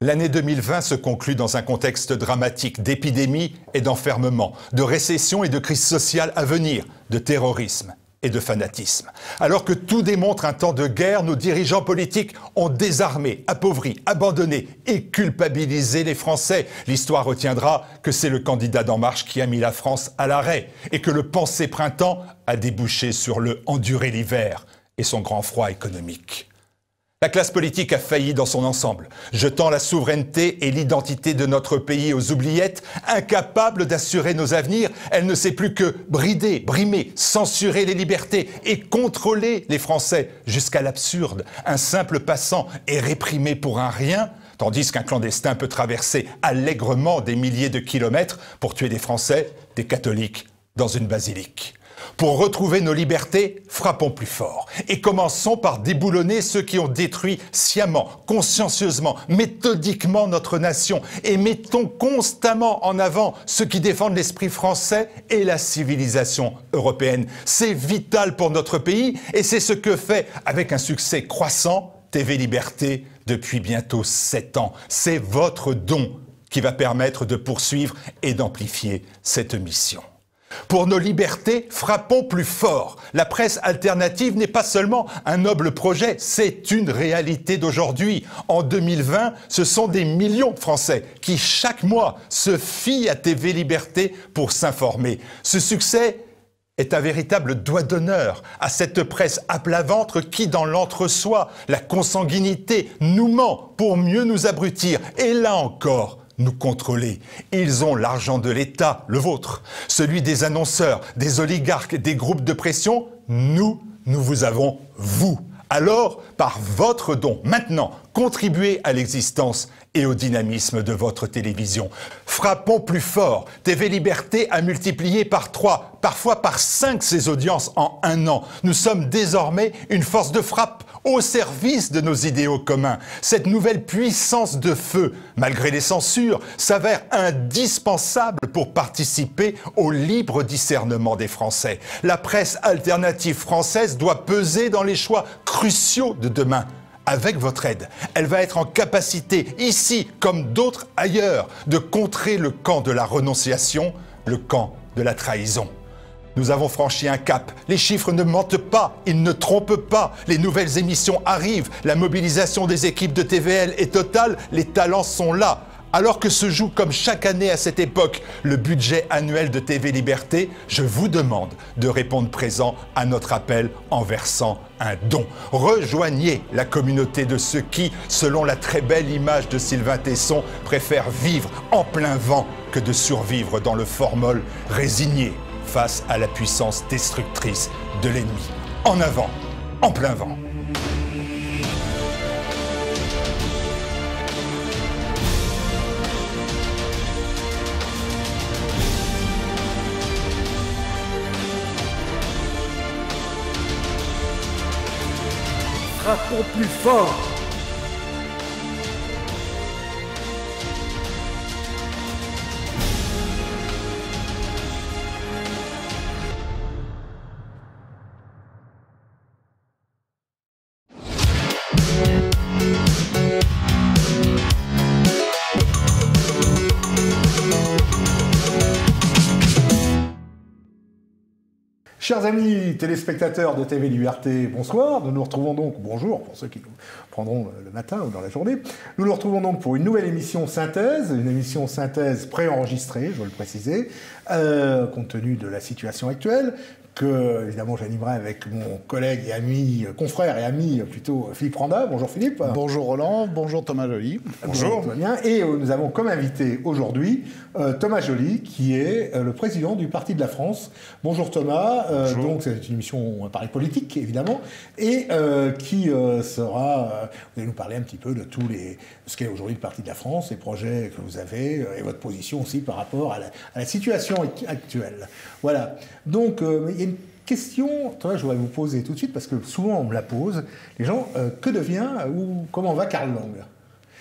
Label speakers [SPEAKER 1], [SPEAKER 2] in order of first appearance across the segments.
[SPEAKER 1] L'année 2020 se conclut dans un contexte dramatique d'épidémie et d'enfermement, de récession et de crise sociale à venir, de terrorisme et de fanatisme. Alors que tout démontre un temps de guerre, nos dirigeants politiques ont désarmé, appauvri, abandonné et culpabilisé les Français. L'histoire retiendra que c'est le candidat d'En Marche qui a mis la France à l'arrêt et que le pensée printemps a débouché sur le endurer l'hiver et son grand froid économique. La classe politique a failli dans son ensemble, jetant la souveraineté et l'identité de notre pays aux oubliettes, incapable d'assurer nos avenirs. Elle ne sait plus que brider, brimer, censurer les libertés et contrôler les Français jusqu'à l'absurde. Un simple passant est réprimé pour un rien, tandis qu'un clandestin peut traverser allègrement des milliers de kilomètres pour tuer des Français, des catholiques, dans une basilique. Pour retrouver nos libertés, frappons plus fort et commençons par déboulonner ceux qui ont détruit sciemment, consciencieusement, méthodiquement notre nation et mettons constamment en avant ceux qui défendent l'esprit français et la civilisation européenne. C'est vital pour notre pays et c'est ce que fait, avec un succès croissant, TV Liberté depuis bientôt 7 ans. C'est votre don qui va permettre de poursuivre et d'amplifier cette mission. Pour nos libertés, frappons plus fort. La presse alternative n'est pas seulement un noble projet, c'est une réalité d'aujourd'hui. En 2020, ce sont des millions de Français qui, chaque mois, se fient à TV Liberté pour s'informer. Ce succès est un véritable doigt d'honneur à cette presse à plat ventre qui, dans l'entre-soi, la consanguinité, nous ment pour mieux nous abrutir. Et là encore, nous contrôler. Ils ont l'argent de l'État, le vôtre, celui des annonceurs, des oligarques, des groupes de pression. Nous vous avons, vous. Alors, par votre don, maintenant, contribuez à l'existence et au dynamisme de votre télévision. Frappons plus fort. TV Liberté a multiplié par 3, parfois par 5 ses audiences en 1 an. Nous sommes désormais une force de frappe au service de nos idéaux communs. Cette nouvelle puissance de feu, malgré les censures, s'avère indispensable pour participer au libre discernement des Français. La presse alternative française doit peser dans les choix cruciaux de demain. Avec votre aide, elle va être en capacité, ici comme d'autres ailleurs, de contrer le camp de la renonciation, le camp de la trahison. Nous avons franchi un cap. Les chiffres ne mentent pas, ils ne trompent pas. Les nouvelles émissions arrivent, la mobilisation des équipes de TVL est totale, les talents sont là. Alors que se joue comme chaque année à cette époque le budget annuel de TV Liberté, je vous demande de répondre présent à notre appel en versant un don. Rejoignez la communauté de ceux qui, selon la très belle image de Sylvain Tesson, préfèrent vivre en plein vent que de survivre dans le formol résigné face à la puissance destructrice de l'ennemi. En avant, en plein vent.
[SPEAKER 2] Frappons plus fort.
[SPEAKER 3] Chers amis téléspectateurs de TV Liberté, bonsoir. Nous nous retrouvons donc, bonjour pour ceux qui nous prendront le matin ou dans la journée. Nous nous retrouvons donc pour une nouvelle émission synthèse, une émission synthèse préenregistrée, je dois le préciser, compte tenu de la situation actuelle, que évidemment j'animerai avec mon collègue et ami, confrère et ami plutôt, Philippe Randa. Bonjour Philippe.
[SPEAKER 4] Bonjour Roland, bonjour Thomas Joly.
[SPEAKER 3] Bonjour. Tout va bien. Et nous avons comme invité aujourd'hui Thomas Joly, qui est le président du Parti de la France. Bonjour Thomas. Bonjour. Donc c'est une émission à Paris politique évidemment, et qui sera, vous allez nous parler un petit peu de ce qu'est aujourd'hui le Parti de la France, les projets que vous avez et votre position aussi par rapport à la situation actuelle. Voilà. Donc il y a une question, toi, je voudrais vous poser tout de suite, parce que souvent on me la pose, les gens, que devient ou comment va Karl Lang ?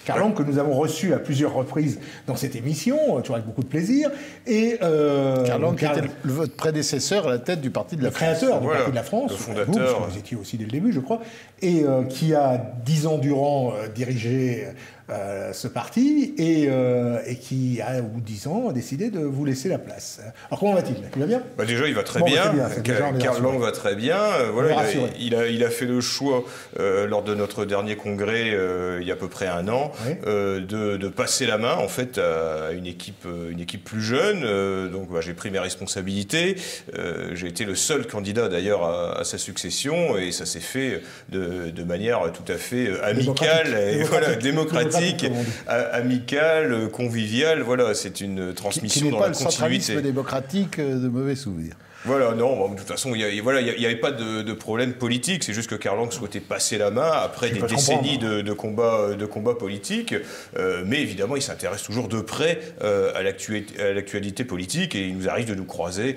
[SPEAKER 3] Karl Lang, que nous avons reçu à plusieurs reprises dans cette émission, toujours avec beaucoup de plaisir. Et
[SPEAKER 4] Karl Lang, qui était votre prédécesseur à la tête du Parti de la France.
[SPEAKER 3] Le créateur du Parti de la France,
[SPEAKER 5] le fondateur.
[SPEAKER 3] vous étiez aussi dès le début, je crois, et qui a 10 ans durant dirigé ce parti et qui, à bout de 10 ans, a décidé de vous laisser la place. Alors comment va-t-il? Il va bien?
[SPEAKER 2] Déjà, il va très bien. Karl Lang va très bien. Voilà, il a fait le choix, lors de notre dernier congrès, il y a à peu près un an, de passer la main en fait à une équipe plus jeune. Donc j'ai pris mes responsabilités. J'ai été le seul candidat d'ailleurs à sa succession et ça s'est fait de manière tout à fait amicale, démocratique, amicale, conviviale. Voilà, c'est une transmission dans la continuité.
[SPEAKER 4] Qui n'est pas le centralisme démocratique de mauvais souvenirs.
[SPEAKER 2] Voilà, non, de toute façon, il n'y avait pas de problème politique, c'est juste que Karl Lang souhaitait passer la main après des décennies de combats politiques, mais évidemment, il s'intéresse toujours de près à l'actualité politique, et il nous arrive de nous croiser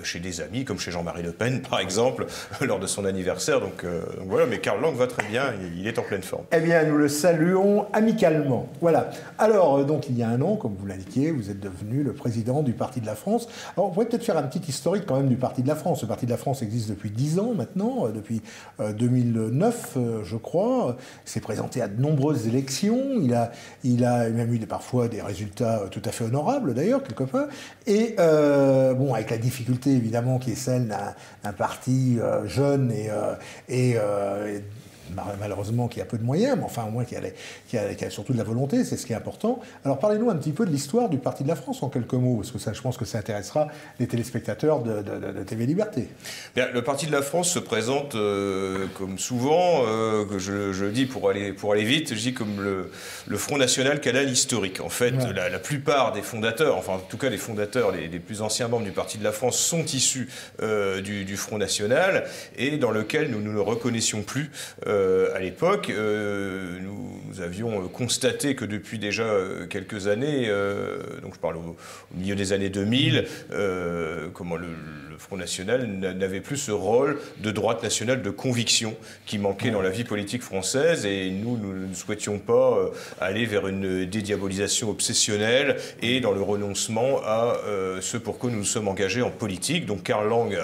[SPEAKER 2] chez des amis, comme chez Jean-Marie Le Pen, par exemple, lors de son anniversaire, donc voilà, mais Karl Lang va très bien, il est en pleine forme.
[SPEAKER 3] Eh bien, nous le saluons amicalement. Voilà. Alors, donc, il y a un an, comme vous l'indiquiez, vous êtes devenu le président du Parti de la France. Alors, on pourrait peut-être faire un petit historique quand même du Parti de la France. Le Parti de la France existe depuis 10 ans maintenant, depuis 2009, je crois. Il s'est présenté à de nombreuses élections. Il a même eu parfois des résultats tout à fait honorables, d'ailleurs, quelquefois. Et, bon, avec la difficulté, évidemment, qui est celle d'un parti jeune et malheureusement qui a peu de moyens, mais enfin au moins qui a surtout de la volonté, c'est ce qui est important. Alors parlez-nous un petit peu de l'histoire du Parti de la France en quelques mots, parce que ça, je pense que ça intéressera les téléspectateurs de TV Liberté.
[SPEAKER 2] Bien, le Parti de la France se présente comme souvent, que je dis pour aller vite, je dis comme le Front National qu'elle a l'historique. En fait, la plupart des fondateurs, enfin en tout cas les fondateurs, les plus anciens membres du Parti de la France sont issus du Front National, et dans lequel nous ne le reconnaissions plus. À l'époque, nous avions constaté que depuis déjà quelques années, donc je parle au milieu des années 2000, comment le Front National n'avait plus ce rôle de droite nationale de conviction qui manquait dans la vie politique française, et nous ne souhaitions pas aller vers une dédiabolisation obsessionnelle et dans le renoncement à ce pour quoi nous nous sommes engagés en politique. Donc Karl Lang,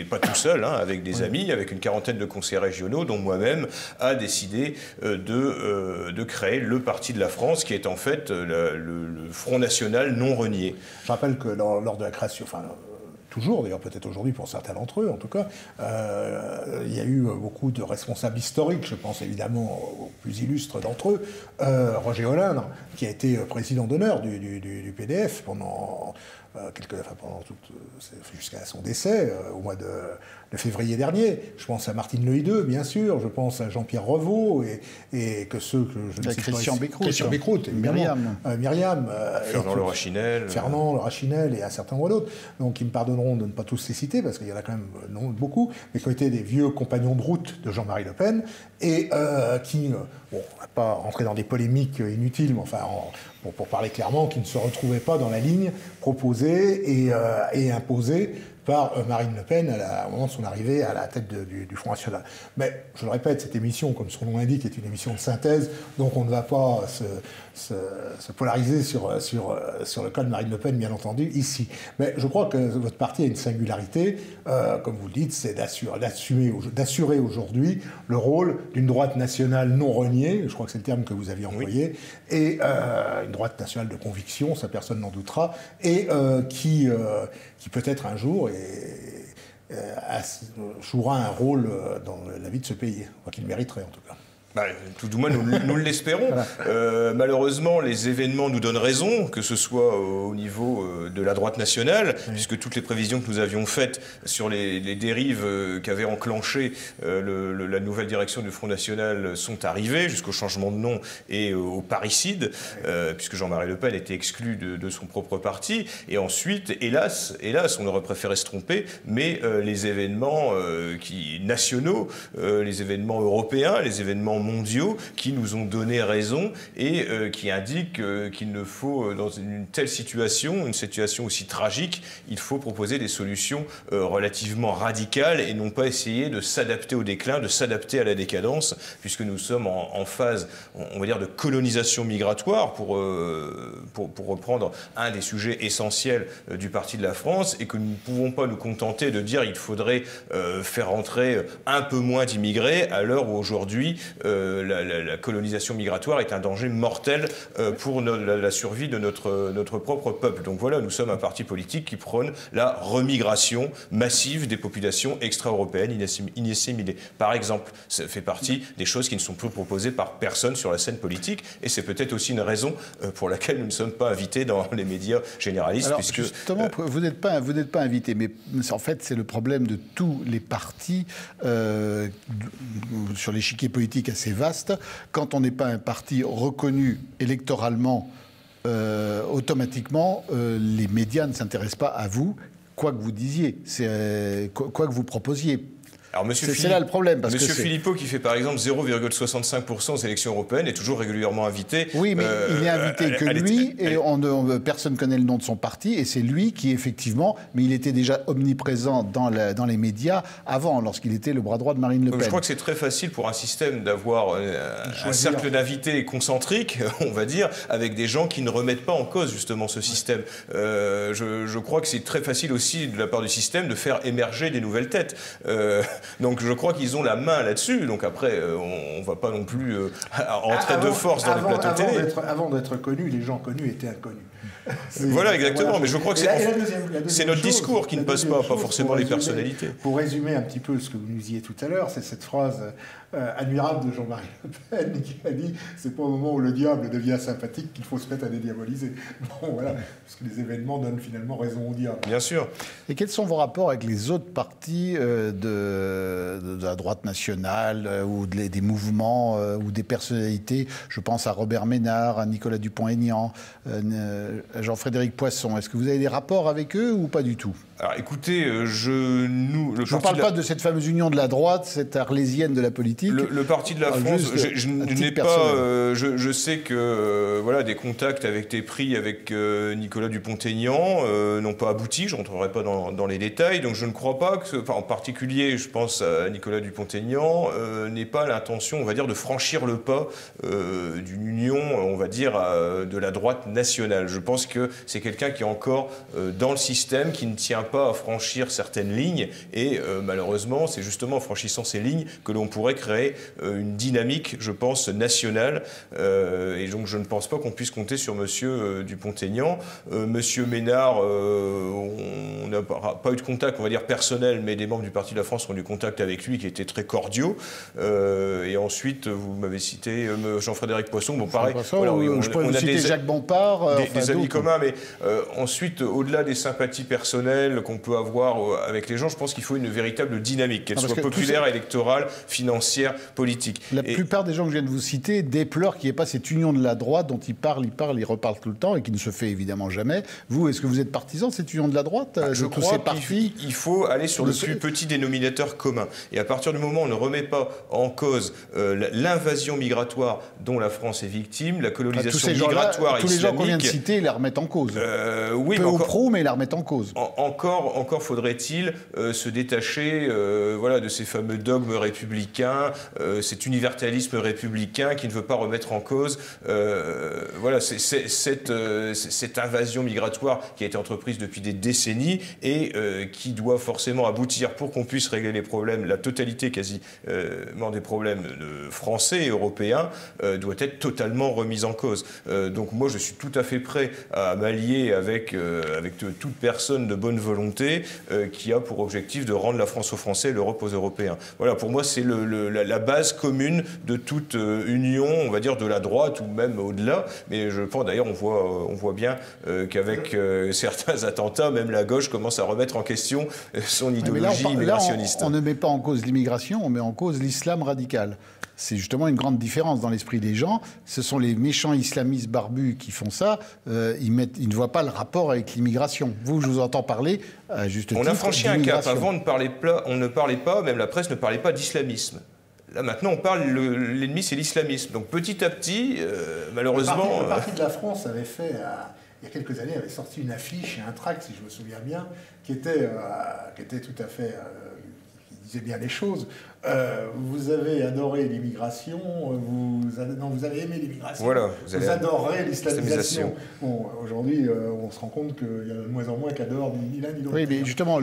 [SPEAKER 2] pas tout seul, avec des amis, avec une quarantaine de conseillers régionaux, dont moi-même, a décidé de créer le Parti de la France, qui est en fait le Front National non renié.
[SPEAKER 3] Je rappelle que lors de la création, toujours, d'ailleurs peut-être aujourd'hui pour certains d'entre eux en tout cas, il y a eu beaucoup de responsables historiques, je pense évidemment aux plus illustres d'entre eux, Roger Hollande, qui a été président d'honneur du PDF pendant jusqu'à son décès, au mois de février dernier. Je pense à Martine Le Hideux, bien sûr, je pense à Jean-Pierre Revaux, et que ceux que je ne sais pas... Christian Bécrout, évidemment. Myriam.
[SPEAKER 2] Fernand Le Rachinel.
[SPEAKER 3] Fernand Le Rachinel et un certain nombre d'autres. Donc ils me pardonneront de ne pas tous les citer, parce qu'il y en a quand même beaucoup, mais qui ont été des vieux compagnons de route de Jean-Marie Le Pen, et qui, on ne va pas rentrer dans des polémiques inutiles, mais enfin, pour parler clairement, qui ne se retrouvaient pas dans la ligne proposée et imposée par Marine Le Pen au moment de son arrivée à la tête du Front National. Mais, je le répète, cette émission, comme son nom l'indique, est une émission de synthèse, donc on ne va pas se polariser sur le cas de Marine Le Pen, bien entendu, ici. Mais je crois que votre parti a une singularité, comme vous le dites, c'est d'assurer aujourd'hui le rôle d'une droite nationale non reniée, je crois que c'est le terme que vous aviez employé, et une droite nationale de conviction, ça personne n'en doutera, et qui peut-être un jour jouera un rôle dans la vie de ce pays, qu'il mériterait en tout cas.
[SPEAKER 2] Tout du moins, nous l'espérons. Voilà. Malheureusement, les événements nous donnent raison, que ce soit au niveau de la droite nationale, puisque toutes les prévisions que nous avions faites sur les dérives qu'avait enclenché la nouvelle direction du Front National sont arrivées, jusqu'au changement de nom et au parricide, puisque Jean-Marie Le Pen était exclu de son propre parti. Et ensuite, hélas, on aurait préféré se tromper, mais les événements nationaux, les événements européens, les événements mondiaux qui nous ont donné raison et qui indiquent qu'il ne faut, dans une telle situation, une situation aussi tragique, il faut proposer des solutions relativement radicales et non pas essayer de s'adapter au déclin, de s'adapter à la décadence, puisque nous sommes en phase, on va dire, de colonisation migratoire, pour reprendre un des sujets essentiels du Parti de la France, et que nous ne pouvons pas nous contenter de dire qu'il faudrait faire entrer un peu moins d'immigrés, à l'heure où aujourd'hui la colonisation migratoire est un danger mortel pour la survie de notre propre peuple. Donc voilà, nous sommes un parti politique qui prône la remigration massive des populations extra-européennes inassimilées. Par exemple, ça fait partie des choses qui ne sont plus proposées par personne sur la scène politique, et c'est peut-être aussi une raison pour laquelle nous ne sommes pas invités dans les médias généralistes.
[SPEAKER 4] Alors,
[SPEAKER 2] puisque,
[SPEAKER 4] justement, vous n'êtes pas invité, mais en fait, c'est le problème de tous les partis sur l'échiquier politique assez vaste. Quand on n'est pas un parti reconnu électoralement, automatiquement, les médias ne s'intéressent pas à vous, quoi que vous disiez, quoi que vous proposiez.
[SPEAKER 2] Alors,
[SPEAKER 4] c'est là le problème.
[SPEAKER 2] Monsieur Philippot, qui fait par exemple 0,65% aux élections européennes, est toujours régulièrement invité.
[SPEAKER 4] Oui, mais il n'est invité que lui, et personne ne connaît le nom de son parti, et c'est lui qui, effectivement, mais il était déjà omniprésent dans les médias avant, lorsqu'il était le bras droit de Marine Le Pen.
[SPEAKER 2] Je crois que c'est très facile pour un système d'avoir un cercle d'invités concentrique, on va dire, avec des gens qui ne remettent pas en cause justement ce système. Je crois que c'est très facile aussi de la part du système de faire émerger des nouvelles têtes. Donc je crois qu'ils ont la main là-dessus. Donc après, on ne va pas non plus entrer de force dans les plateaux télé.
[SPEAKER 3] Avant d'être connus, les gens connus étaient inconnus.
[SPEAKER 2] Voilà, exactement. Mais je crois que c'est notre discours qui ne passe pas forcément les personnalités.
[SPEAKER 3] Pour résumer un petit peu ce que vous nous disiez tout à l'heure, c'est cette phrase admirable de Jean-Marie Le Pen qui a dit « C'est pas au moment où le diable devient sympathique qu'il faut se mettre à dédiaboliser ». Bon, voilà, parce que les événements donnent finalement raison au diable.
[SPEAKER 2] Bien sûr.
[SPEAKER 4] Et quels sont vos rapports avec les autres partis de la droite nationale ou des mouvements ou des personnalités? Je pense à Robert Ménard, à Nicolas Dupont-Aignan, à Jean-Frédéric Poisson. Est-ce que vous avez des rapports avec eux ou pas du tout?
[SPEAKER 2] Alors écoutez, je
[SPEAKER 4] ne parle pas de cette fameuse union de la droite, cette arlésienne de la politique.
[SPEAKER 2] Le Parti de la France, je n'ai pas. Je sais que voilà, des contacts avaient pris avec Nicolas Dupont-Aignan n'ont pas abouti. Je rentrerai pas dans les détails. Donc je ne crois pas que, en particulier, je pense à Nicolas Dupont-Aignan, n'ait pas l'intention, on va dire, de franchir le pas d'une union, on va dire, de la droite nationale. Je pense que c'est quelqu'un qui est encore dans le système, qui ne tient pas à franchir certaines lignes, et malheureusement, c'est justement en franchissant ces lignes que l'on pourrait créer une dynamique, je pense, nationale, et donc je ne pense pas qu'on puisse compter sur monsieur Dupont-Aignan. Monsieur Ménard, on n'a pas eu de contact, on va dire personnel, mais des membres du Parti de la France ont eu contact avec lui qui étaient très cordiaux, et ensuite, vous m'avez cité Jean-Frédéric Poisson, bon pareil,
[SPEAKER 4] voilà, on a citer Jacques Bompard,
[SPEAKER 2] des amis communs, mais ensuite, au-delà des sympathies personnelles qu'on peut avoir avec les gens, je pense qu'il faut une véritable dynamique, qu'elle soit populaire, électorale, financière, politique.
[SPEAKER 4] La plupart des gens que je viens de vous citer déplorent qu'il n'y ait pas cette union de la droite dont ils reparlent tout le temps et qui ne se fait évidemment jamais. Vous, est-ce que vous êtes partisan de cette union de la droite?
[SPEAKER 2] Je crois qu'il faut aller sur le plus petit dénominateur commun. Et à partir du moment où on ne remet pas en cause l'invasion migratoire dont la France est victime, la colonisation migratoire islamique...
[SPEAKER 4] Tous les gens qu'on vient de citer, ils la remettent en cause.
[SPEAKER 2] Oui,
[SPEAKER 4] peu ou prou, mais ils la remettent en cause.
[SPEAKER 2] Encore faudrait-il se détacher voilà, de ces fameux dogmes républicains, cet universalisme républicain qui ne veut pas remettre en cause voilà, cette invasion migratoire qui a été entreprise depuis des décennies et qui doit forcément aboutir, pour qu'on puisse régler les problèmes, la totalité quasiment des problèmes français et européens, doit être totalement remise en cause. Donc moi je suis tout à fait prêt à m'allier avec toute personne de bonne volonté qui a pour objectif de rendre la France aux Français et l'Europe aux Européens. Voilà, pour moi c'est la base commune de toute union, on va dire, de la droite ou même au-delà. Mais je pense d'ailleurs, on voit bien qu'avec certains attentats, même la gauche commence à remettre en question son idéologie immigrationniste.
[SPEAKER 4] On ne met pas en cause l'immigration, on met en cause l'islam radical. C'est justement une grande différence dans l'esprit des gens. Ce sont les méchants islamistes barbus qui font ça. Ils ne voient pas le rapport avec l'immigration. Je vous entends parler, à juste titre,
[SPEAKER 2] on a franchi un cap. Avant, on ne parlait pas, même la presse ne parlait pas d'islamisme. Là, maintenant, on parle, l'ennemi, c'est l'islamisme. Donc, petit à petit, malheureusement...
[SPEAKER 3] Le Parti de la France avait fait, il y a quelques années, avait sorti une affiche et un tract, si je me souviens bien, qui était tout à fait... qui disait bien les choses. Vous avez adoré l'immigration, vous avez aimé l'immigration,
[SPEAKER 2] voilà,
[SPEAKER 3] vous adorez l'islamisation. Bon, aujourd'hui, on se rend compte qu'il y a de moins en moins qui adorent ni l'un ni l'autre.
[SPEAKER 4] Oui, mais justement,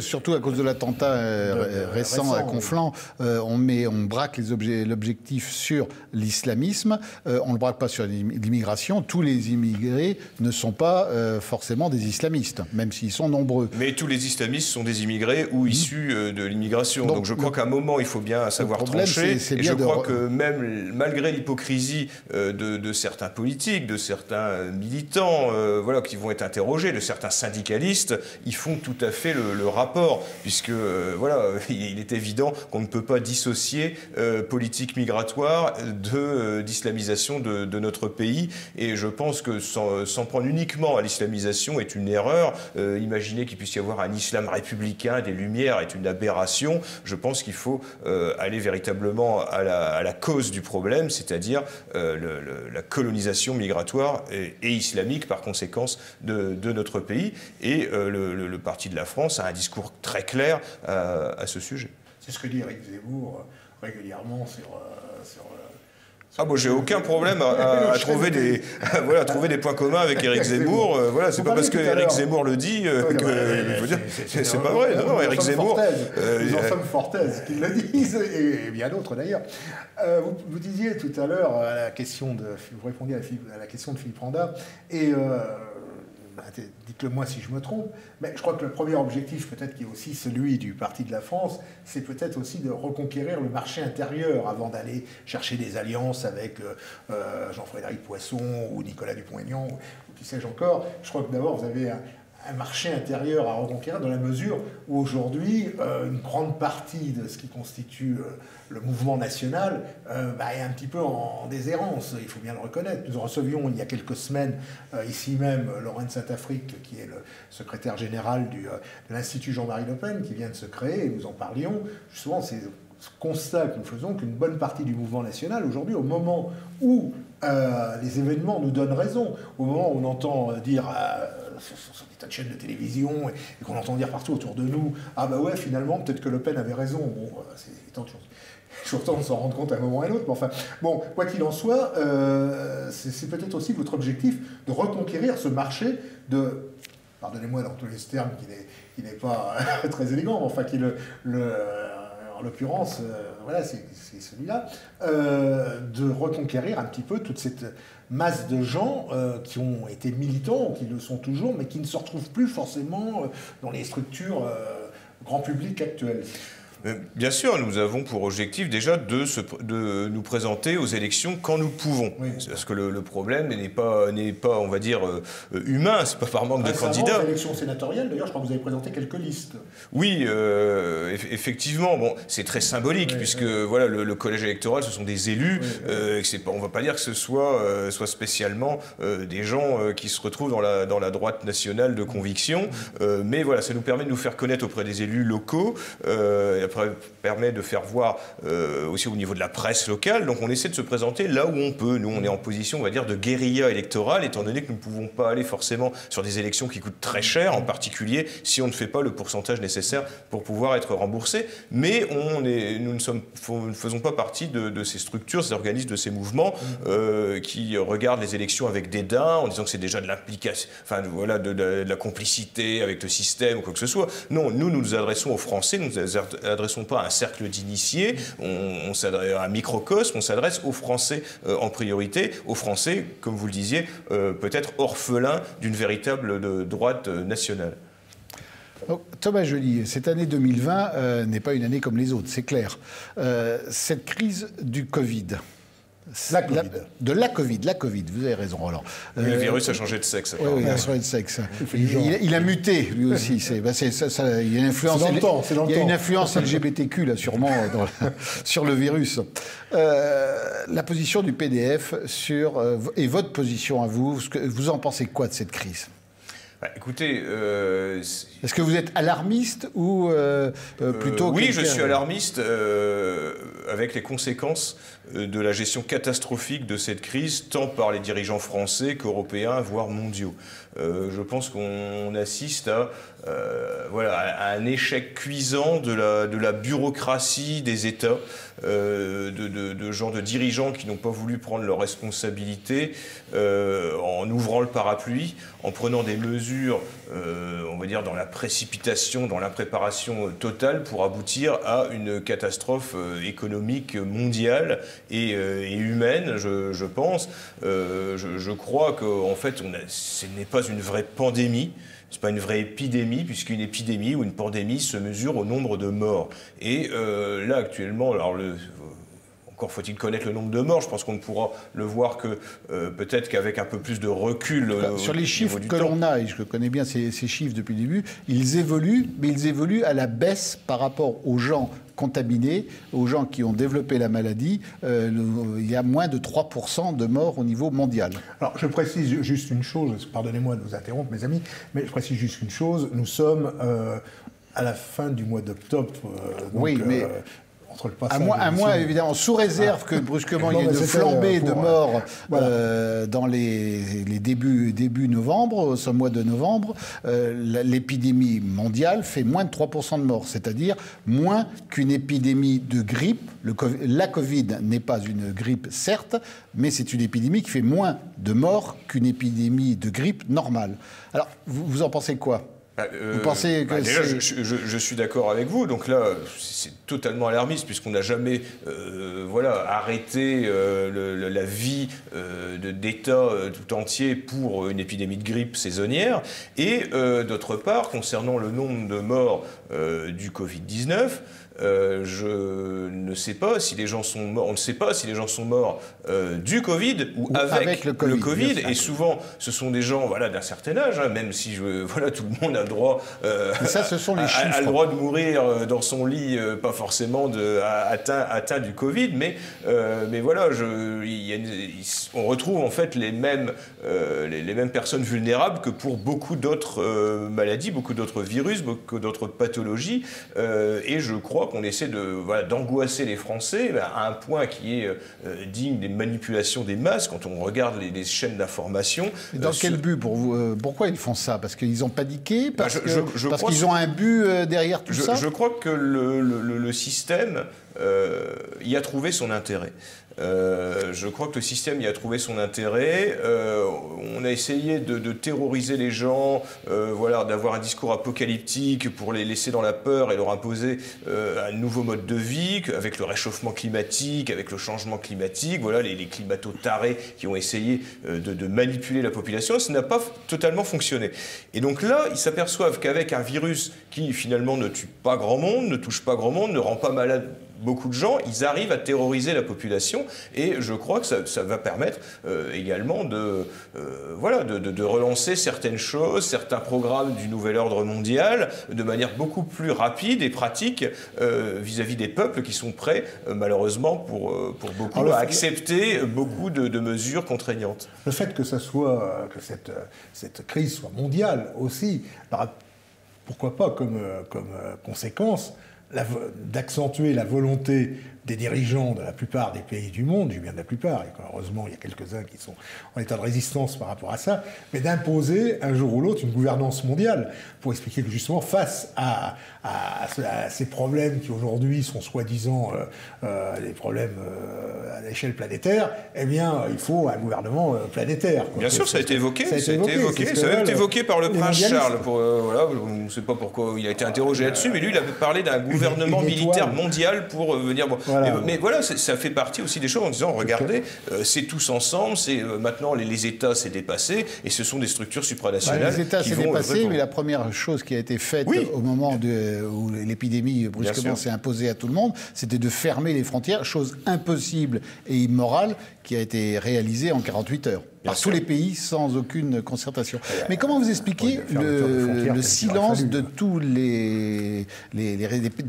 [SPEAKER 4] surtout à cause de l'attentat récent à Conflans, on braque l'objectif sur l'islamisme, on ne le braque pas sur l'immigration. Tous les immigrés ne sont pas forcément des islamistes, même s'ils sont nombreux.
[SPEAKER 2] Mais tous les islamistes sont des immigrés ou issus de l'immigration. Donc je crois qu'à un moment, il faut bien savoir trancher. Et je crois que même malgré l'hypocrisie de certains politiques, de certains militants voilà, qui vont être interrogés, de certains syndicalistes, ils font tout à fait le rapport, puisque voilà, il est évident qu'on ne peut pas dissocier politique migratoire d'islamisation de notre pays. Et je pense que s'en prendre uniquement à l'islamisation est une erreur. Imaginer qu'il puisse y avoir un islam républicain des Lumières est une aberration. Je pense qu'il faut aller véritablement à la cause du problème, c'est-à-dire la colonisation migratoire et islamique par conséquence de notre pays. Et le Parti de la France a un discours très clair à ce sujet.
[SPEAKER 3] C'est ce que dit Éric Zemmour régulièrement sur
[SPEAKER 2] ah bon, j'ai aucun problème à trouver des points communs avec Éric Zemmour. Voilà, c'est pas parce que Éric Zemmour le dit c'est pas vrai. Non, Éric Zemmour.
[SPEAKER 3] Nous en sommes fort aises qu'ils le disent, et bien d'autres d'ailleurs. Vous disiez tout à l'heure vous répondiez à la question de Philippe Randa, et dites-le moi si je me trompe, mais je crois que le premier objectif, peut-être qui est aussi celui du Parti de la France, c'est peut-être aussi de reconquérir le marché intérieur avant d'aller chercher des alliances avec Jean-Frédéric Poisson ou Nicolas Dupont-Aignan, ou qui sais-je encore. Je crois que d'abord, vous avez un marché intérieur à reconquérir dans la mesure où aujourd'hui, une grande partie de ce qui constitue le mouvement national est un petit peu en déshérence, il faut bien le reconnaître. Nous recevions il y a quelques semaines, ici même, Lorraine Saint-Afrique, qui est le secrétaire général de l'Institut Jean-Marie Le Pen, qui vient de se créer, et nous en parlions. Justement, c'est ce constat que nous faisons qu'une bonne partie du mouvement national, aujourd'hui, au moment où les événements nous donnent raison, au moment où on entend dire sur des tas de chaînes de télévision et qu'on entend dire partout autour de nous, ah bah ouais, finalement, peut-être que Le Pen avait raison. Bon, c'est tant de choses. Je suis autant de s'en rendre compte à un moment ou à un autre, mais enfin, bon, quoi qu'il en soit, c'est peut-être aussi votre objectif de reconquérir ce marché de, pardonnez-moi dans tous les termes, qui n'est pas très élégant, mais enfin, qui en l'occurrence, voilà, c'est celui-là, de reconquérir un petit peu toute cette masse de gens qui ont été militants, ou qui le sont toujours, mais qui ne se retrouvent plus forcément dans les structures grand public actuelles.
[SPEAKER 2] Bien sûr, nous avons pour objectif déjà de nous présenter aux élections quand nous pouvons. Oui. Parce que le problème n'est pas, on va dire, humain, c'est pas par manque de candidats.
[SPEAKER 3] Aux élections sénatoriales, d'ailleurs, je crois que vous avez présenté quelques listes.
[SPEAKER 2] Oui, effectivement, bon, c'est très symbolique, puisque voilà, le collège électoral, ce sont des élus. On ne va pas dire que ce soit spécialement des gens qui se retrouvent dans la droite nationale de conviction, mais voilà, ça nous permet de nous faire connaître auprès des élus locaux. Permet de faire voir aussi au niveau de la presse locale. Donc on essaie de se présenter là où on peut. Nous, on est en position, on va dire, de guérilla électorale, étant donné que nous ne pouvons pas aller forcément sur des élections qui coûtent très cher, en particulier si on ne fait pas le pourcentage nécessaire pour pouvoir être remboursé. Mais nous ne faisons pas partie de ces structures, ces organismes, de ces mouvements qui regardent les élections avec dédain, en disant que c'est déjà de l'implication, enfin voilà, de la complicité avec le système ou quoi que ce soit. Non, nous nous adressons aux Français, nous nous adressons pas à un cercle d'initiés, on s'adresse à un microcosme, on s'adresse aux Français en priorité, aux Français, comme vous le disiez, peut-être orphelins d'une véritable droite nationale.
[SPEAKER 4] Donc, Thomas Joly, cette année 2020 n'est pas une année comme les autres, c'est clair. Cette crise du Covid... La Covid, vous avez raison, Roland.
[SPEAKER 2] Le virus a changé de sexe.
[SPEAKER 4] Oui, il a changé de sexe. Il a muté, lui aussi. Il y a une influence, il y a une influence LGBTQ, là, sûrement, sur le virus. La position du PDF et votre position à vous, vous en pensez quoi de cette crise ?
[SPEAKER 2] Écoutez...
[SPEAKER 4] Est-ce que vous êtes alarmiste ou plutôt...
[SPEAKER 2] Oui, je suis alarmiste avec les conséquences de la gestion catastrophique de cette crise, tant par les dirigeants français qu'européens, voire mondiaux. Je pense qu'on assiste à un échec cuisant de la bureaucratie des États, de gens de dirigeants qui n'ont pas voulu prendre leurs responsabilités en ouvrant le parapluie, en prenant des mesures, on va dire, dans la précipitation, dans l'impréparation totale pour aboutir à une catastrophe économique mondiale et humaine, je pense. Je crois qu'en fait, ce n'est pas une vraie pandémie. Ce n'est pas une vraie épidémie, puisqu'une épidémie ou une pandémie se mesure au nombre de morts. Et là, actuellement, alors encore faut-il connaître le nombre de morts. Je pense qu'on ne pourra le voir que peut-être qu'avec un peu plus de recul.
[SPEAKER 4] Sur les chiffres que l'on a, et je connais bien ces chiffres depuis le début, ils évoluent, mais ils évoluent à la baisse par rapport aux gens contaminés, aux gens qui ont développé la maladie. Il y a moins de 3% de morts au niveau mondial.
[SPEAKER 3] Alors, je précise juste une chose, pardonnez-moi de vous interrompre, mes amis, mais je précise juste une chose. Nous sommes à la fin du mois d'octobre.
[SPEAKER 4] Oui, mais... Un mois, évidemment, sous réserve que brusquement il y ait une flambée de morts dans les début novembre, ce mois de novembre, l'épidémie mondiale fait moins de 3% de morts, c'est-à-dire moins qu'une épidémie de grippe. La Covid n'est pas une grippe, certes, mais c'est une épidémie qui fait moins de morts qu'une épidémie de grippe normale. Alors, vous en pensez quoi ? Vous pensez que
[SPEAKER 2] déjà, je suis d'accord avec vous. Donc là, c'est totalement alarmiste puisqu'on n'a jamais arrêté la vie d'État tout entier pour une épidémie de grippe saisonnière. Et d'autre part, concernant le nombre de morts du Covid-19, je ne sais pas si les gens sont morts. On ne sait pas si les gens sont morts du Covid ou avec le Covid. Et souvent, ce sont des gens, d'un certain âge, même si tout le monde a le droit,
[SPEAKER 4] ce sont les chiffres.
[SPEAKER 2] A le droit de mourir dans son lit, pas forcément atteint du Covid, mais voilà, on retrouve en fait les mêmes personnes vulnérables que pour beaucoup d'autres maladies, beaucoup d'autres virus, beaucoup d'autres pathologies, et je crois qu'on essaie d'angoisser les Français à un point qui est digne des manipulations des masses quand on regarde les chaînes d'information.
[SPEAKER 4] Dans quel but pour vous? Pourquoi ils font ça? Parce qu'ils ont paniqué? Parce qu'ils ont un but derrière tout ça?
[SPEAKER 2] Je crois que le système y a trouvé son intérêt. Je crois que le système y a trouvé son intérêt. On a essayé de terroriser les gens, d'avoir un discours apocalyptique pour les laisser dans la peur et leur imposer un nouveau mode de vie, avec le réchauffement climatique, avec le changement climatique, les climato-tarés qui ont essayé de manipuler la population. Ça n'a pas totalement fonctionné. Et donc là, ils s'aperçoivent qu'avec un virus qui finalement ne tue pas grand monde, ne touche pas grand monde, ne rend pas malade beaucoup de gens, ils arrivent à terroriser la population et je crois que ça va permettre également de relancer certaines choses, certains programmes du nouvel ordre mondial de manière beaucoup plus rapide et pratique vis-à-vis des peuples qui sont prêts malheureusement pour beaucoup à accepter beaucoup de mesures contraignantes.
[SPEAKER 3] Le fait que cette crise soit mondiale aussi, pourquoi pas comme conséquence d'accentuer la volonté des dirigeants de la plupart des pays du monde, je dis bien de la plupart, et heureusement il y a quelques-uns qui sont en état de résistance par rapport à ça, mais d'imposer un jour ou l'autre une gouvernance mondiale pour expliquer que justement face à ces problèmes qui aujourd'hui sont soi-disant des problèmes à l'échelle planétaire, eh bien il faut un gouvernement planétaire.
[SPEAKER 2] Bien sûr, ça a été évoqué. Ça a été évoqué par le prince Charles. Je ne sais pas pourquoi il a été interrogé là-dessus, mais lui il avait parlé d'un gouvernement militaire mondial pour venir... Mais voilà, ça fait partie aussi des choses en disant, regardez, c'est tous ensemble, maintenant les États s'est dépassé, et ce sont des structures supranationales.
[SPEAKER 4] Les États s'est dépassé, mais la première chose qui a été faite au moment où l'épidémie brusquement s'est imposée à tout le monde, c'était de fermer les frontières, chose impossible et immorale qui a été réalisée en 48 heures. par tous les pays sans aucune concertation. Mais comment vous expliquez le silence de tous de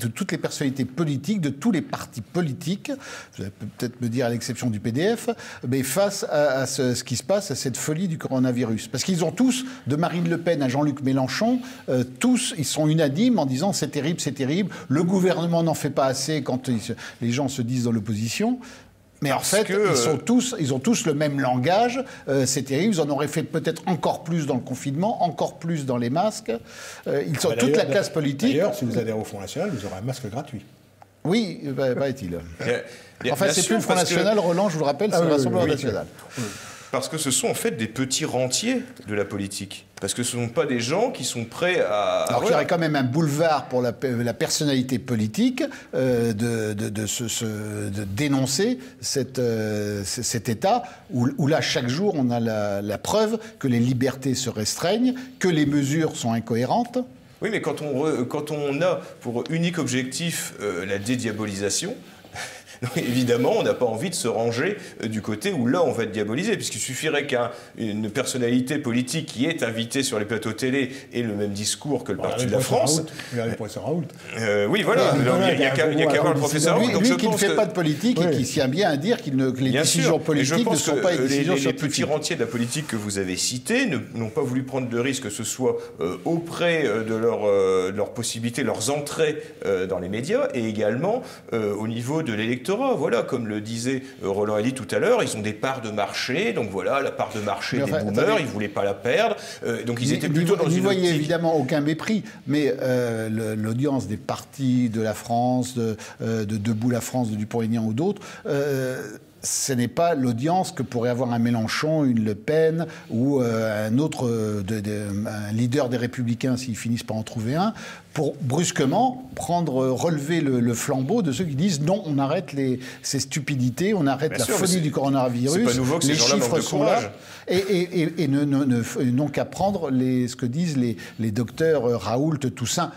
[SPEAKER 4] toutes les personnalités politiques, de tous les partis politiques, vous allez peut-être me dire à l'exception du PDF, mais face à ce qui se passe, à cette folie du coronavirus? Parce qu'ils ont tous, de Marine Le Pen à Jean-Luc Mélenchon, tous, ils sont unanimes en disant c'est terrible, le gouvernement n'en fait pas assez quand les gens se disent dans l'opposition. Mais en fait, ils ont tous le même langage. C'est terrible. Ils en auraient fait peut-être encore plus dans le confinement, encore plus dans les masques. Ils sont toute la classe politique.
[SPEAKER 3] D'ailleurs, si vous adhérez au Front National, vous aurez un masque gratuit.
[SPEAKER 4] Oui, paraît-il. Enfin, c'est plus le Front National, Roland, je vous le rappelle, c'est le Rassemblement national.
[SPEAKER 2] Parce que ce sont en fait des petits rentiers de la politique. Parce que ce ne sont pas des gens qui sont prêts à...
[SPEAKER 4] Alors qu'il y aurait quand même un boulevard pour la personnalité politique de dénoncer cet État où là, chaque jour, on a la preuve que les libertés se restreignent, que les mesures sont incohérentes.
[SPEAKER 2] Oui, mais quand on a pour unique objectif la dédiabolisation... Donc, évidemment, on n'a pas envie de se ranger du côté où là on va être diabolisé, puisqu'il suffirait qu'une personnalité politique qui est invitée sur les plateaux télé ait le même discours que le Parti de la France.
[SPEAKER 3] Regardez le professeur Raoult.
[SPEAKER 2] Oui, voilà. Il n'y a qu'à voir le professeur Raoult.
[SPEAKER 4] Lui qui ne fait pas de politique et qui tient bien à dire que les décisions politiques ne sont pas des décisions scientifiques.
[SPEAKER 2] Les petits rentiers de la politique que vous avez cités n'ont pas voulu prendre de risque, que ce soit auprès de leurs possibilités, leurs entrées dans les médias, et également au niveau de l'électorat. Voilà, comme le disait Roland Helly tout à l'heure, ils ont des parts de marché, donc voilà, la part de marché des boomers, ils ne voulaient pas la perdre, donc ils étaient plutôt dans une optique...
[SPEAKER 4] Vous n'y voyez évidemment aucun mépris, mais l'audience des partis de la France, de Debout la France, de Dupont-Aignan ou d'autres... ce n'est pas l'audience que pourrait avoir un Mélenchon, une Le Pen ou un autre un leader des Républicains s'ils finissent par en trouver un, pour brusquement relever le flambeau de ceux qui disent non, on arrête ces stupidités, on arrête la folie du coronavirus,
[SPEAKER 2] c'est pas nouveau que
[SPEAKER 4] les chiffres sont là, et n'ont qu'à prendre ce que disent les docteurs Raoult, Toussaint.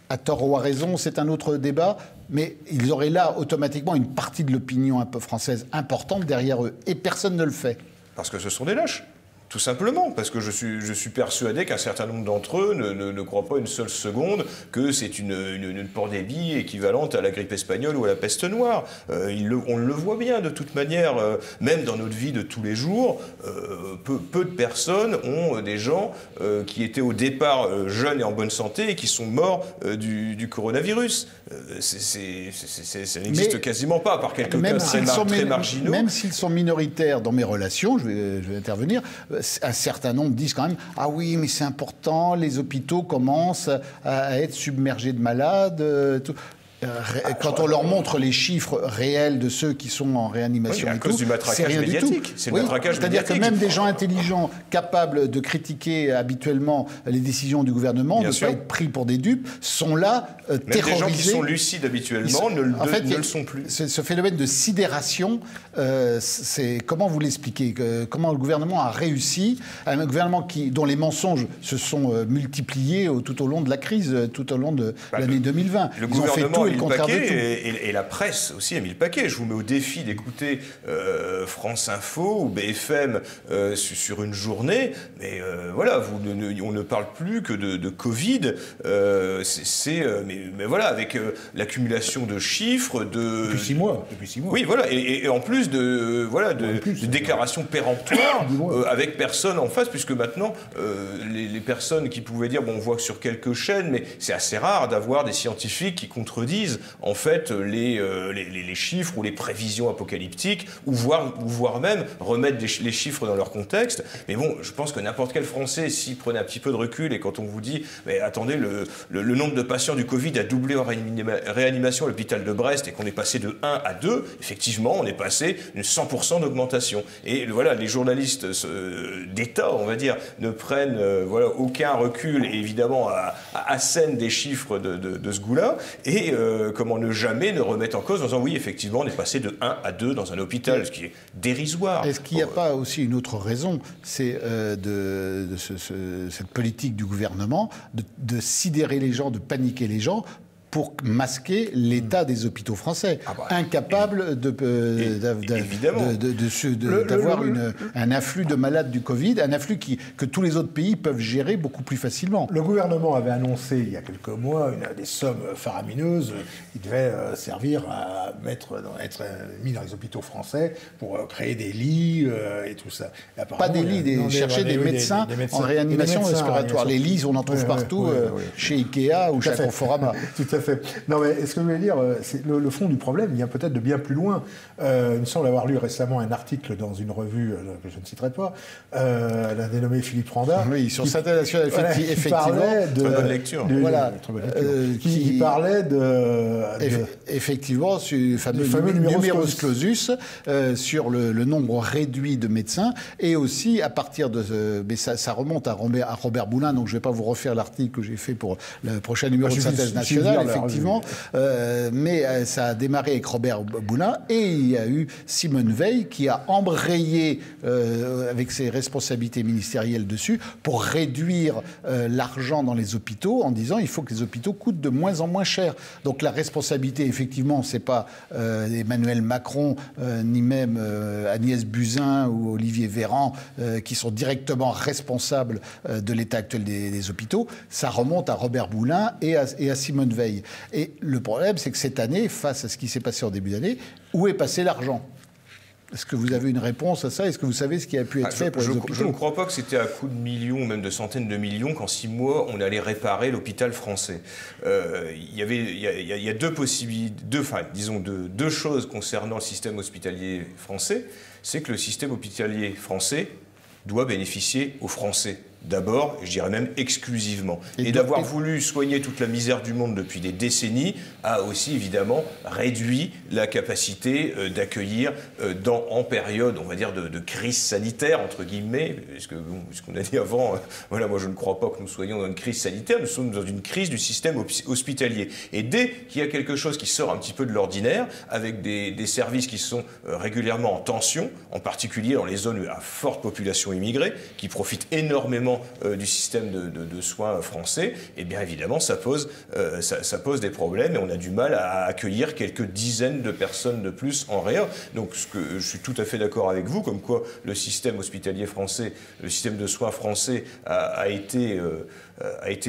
[SPEAKER 4] À tort ou à raison, c'est un autre débat, mais ils auraient là automatiquement une partie de l'opinion un peu française importante derrière eux, et personne ne le fait.
[SPEAKER 2] Parce que ce sont des lâches. Tout simplement, parce que je suis persuadé qu'un certain nombre d'entre eux ne croient pas une seule seconde que c'est une pandémie équivalente à la grippe espagnole ou à la peste noire. On le voit bien de toute manière, même dans notre vie de tous les jours, peu de personnes ont des gens qui étaient au départ jeunes et en bonne santé et qui sont morts du coronavirus. Ça n'existe quasiment pas, par quelques cas très marginaux.
[SPEAKER 4] Même s'ils sont minoritaires dans mes relations, je vais intervenir, un certain nombre disent quand même « Ah oui, mais c'est important, les hôpitaux commencent à être submergés de malades. » Quand on leur montre les chiffres réels de ceux qui sont en réanimation,
[SPEAKER 2] à cause du matraquage médiatique. C'est le matraquage
[SPEAKER 4] c'est-à-dire que même des gens intelligents, capables de critiquer habituellement les décisions du gouvernement, de ne pas être pris pour des dupes, sont là terrorisés.
[SPEAKER 2] Même des gens qui sont lucides habituellement ne le sont plus.
[SPEAKER 4] Ce phénomène de sidération, comment vous l'expliquez? Comment le gouvernement a réussi, un gouvernement dont
[SPEAKER 2] mensonges
[SPEAKER 4] se sont multipliés tout au long de la crise, tout au long de l'année 2020.
[SPEAKER 2] Le gouvernement a mis le paquet et la presse aussi a mis le paquet. Je vous mets au défi d'écouter France Info ou BFM sur une journée, mais voilà, on ne parle plus que de Covid. Mais voilà, avec l'accumulation de chiffres,
[SPEAKER 3] depuis 6 mois.
[SPEAKER 2] Oui, voilà, et en plus de déclarations péremptoires avec personne en face, puisque maintenant les personnes qui pouvaient dire on voit sur quelques chaînes, mais c'est assez rare d'avoir des scientifiques qui contredisent en fait les chiffres ou les prévisions apocalyptiques, ou voire même remettre les chiffres dans leur contexte. Mais bon, je pense que n'importe quel Français, s'il prenait un petit peu de recul, et quand on vous dit mais attendez, le nombre de patients du Covid a doublé en réanimation à l'hôpital de Brest et qu'on est passé de 1 à 2, effectivement, on est passé une 100% d'augmentation. Et voilà, les journalistes d'État, on va dire, ne prennent aucun recul et évidemment assènent des chiffres de ce goût-là, et comment ne jamais ne remettre en cause en disant oui, effectivement, on est passé de 1 à 2 dans un hôpital, ce qui est dérisoire.
[SPEAKER 4] Est-ce qu'il n'y a pas aussi une autre raison, c'est cette politique du gouvernement de sidérer les gens, de paniquer les gens, pour masquer l'état des hôpitaux français, incapables d'avoir un afflux de malades du Covid, un afflux que tous les autres pays peuvent gérer beaucoup plus facilement.
[SPEAKER 3] Le gouvernement avait annoncé il y a quelques mois des sommes faramineuses qui devaient servir à être mis dans les hôpitaux français pour créer des lits et tout ça.
[SPEAKER 4] Pas des lits, chercher des médecins en réanimation respiratoire. Les lits, on en trouve partout, chez Ikea ou chez Conforama.
[SPEAKER 3] Tout à fait. Non, mais ce que je voulais dire, c'est le fond du problème vient peut-être de bien plus loin. Il me semble avoir lu récemment un article dans une revue que je ne citerai pas, d'un dénommé Philippe Randa.
[SPEAKER 4] Oui, sur Santé nationale, effectivement.
[SPEAKER 2] Très bonne lecture.
[SPEAKER 3] Qui parlait
[SPEAKER 4] effectivement, du fameux numerus clausus sur le nombre réduit de médecins, et aussi à partir de... mais ça remonte à Robert Boulin, donc je ne vais pas vous refaire l'article que j'ai fait pour le prochain numéro de Synthèse nationale, effectivement. Mais ça a démarré avec Robert Boulin, et il y a eu Simone Veil qui a embrayé avec ses responsabilités ministérielles dessus pour réduire l'argent dans les hôpitaux en disant il faut que les hôpitaux coûtent de moins en moins cher. Donc la responsabilité, effectivement, c'est pas Emmanuel Macron ni même Agnès Buzyn ou Olivier Véran qui sont directement responsables de l'état actuel des hôpitaux. Ça remonte à Robert Boulin et à Simone Veil. Et le problème, c'est que cette année, face à ce qui s'est passé en début d'année, où est passé l'argent ? Est-ce que vous avez une réponse à ça? Est-ce que vous savez ce qui a pu être fait pour les hôpitaux?
[SPEAKER 2] Je ne crois pas que c'était à coups de millions, même de centaines de millions, qu'en 6 mois, on allait réparer l'hôpital français. Il y a deux possibilités, deux choses concernant le système hospitalier français. C'est que le système hospitalier français doit bénéficier aux Français. D'abord, je dirais même exclusivement. Et d'avoir voulu soigner toute la misère du monde depuis des décennies a aussi évidemment réduit la capacité d'accueillir en période, on va dire, de crise sanitaire, entre guillemets, parce que, bon, ce qu'on a dit avant, voilà, moi je ne crois pas que nous soyons dans une crise sanitaire, nous sommes dans une crise du système hospitalier. Et dès qu'il y a quelque chose qui sort un petit peu de l'ordinaire, avec des services qui sont régulièrement en tension, en particulier dans les zones à forte population immigrée, qui profitent énormément du système de soins français, et bien évidemment ça pose des problèmes et on a du mal à accueillir quelques dizaines de personnes de plus en réa. Donc je suis tout à fait d'accord avec vous, comme quoi le système hospitalier français, le système de soins français a été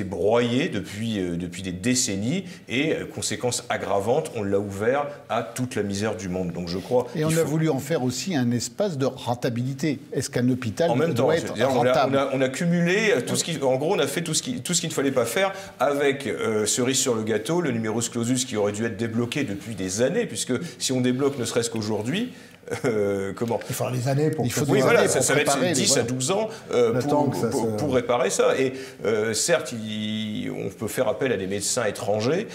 [SPEAKER 2] broyé depuis des décennies et, conséquence aggravante, on l'a ouvert à toute la misère du monde. Donc je crois...
[SPEAKER 4] Et on a voulu en faire aussi un espace de rentabilité. Est-ce qu'un hôpital doit être rentable?
[SPEAKER 2] On a cumulé tout ce qui... En gros, on a fait tout ce qu'il ne fallait pas faire avec, cerise sur le gâteau, le numerus clausus qui aurait dû être débloqué depuis des années, puisque si on débloque ne serait-ce qu'aujourd'hui, comment?
[SPEAKER 3] Il faudra des années pour...
[SPEAKER 2] Oui, voilà, ça va être 10 à 12 ans pour réparer ça. Et certes, on peut faire appel à des médecins étrangers,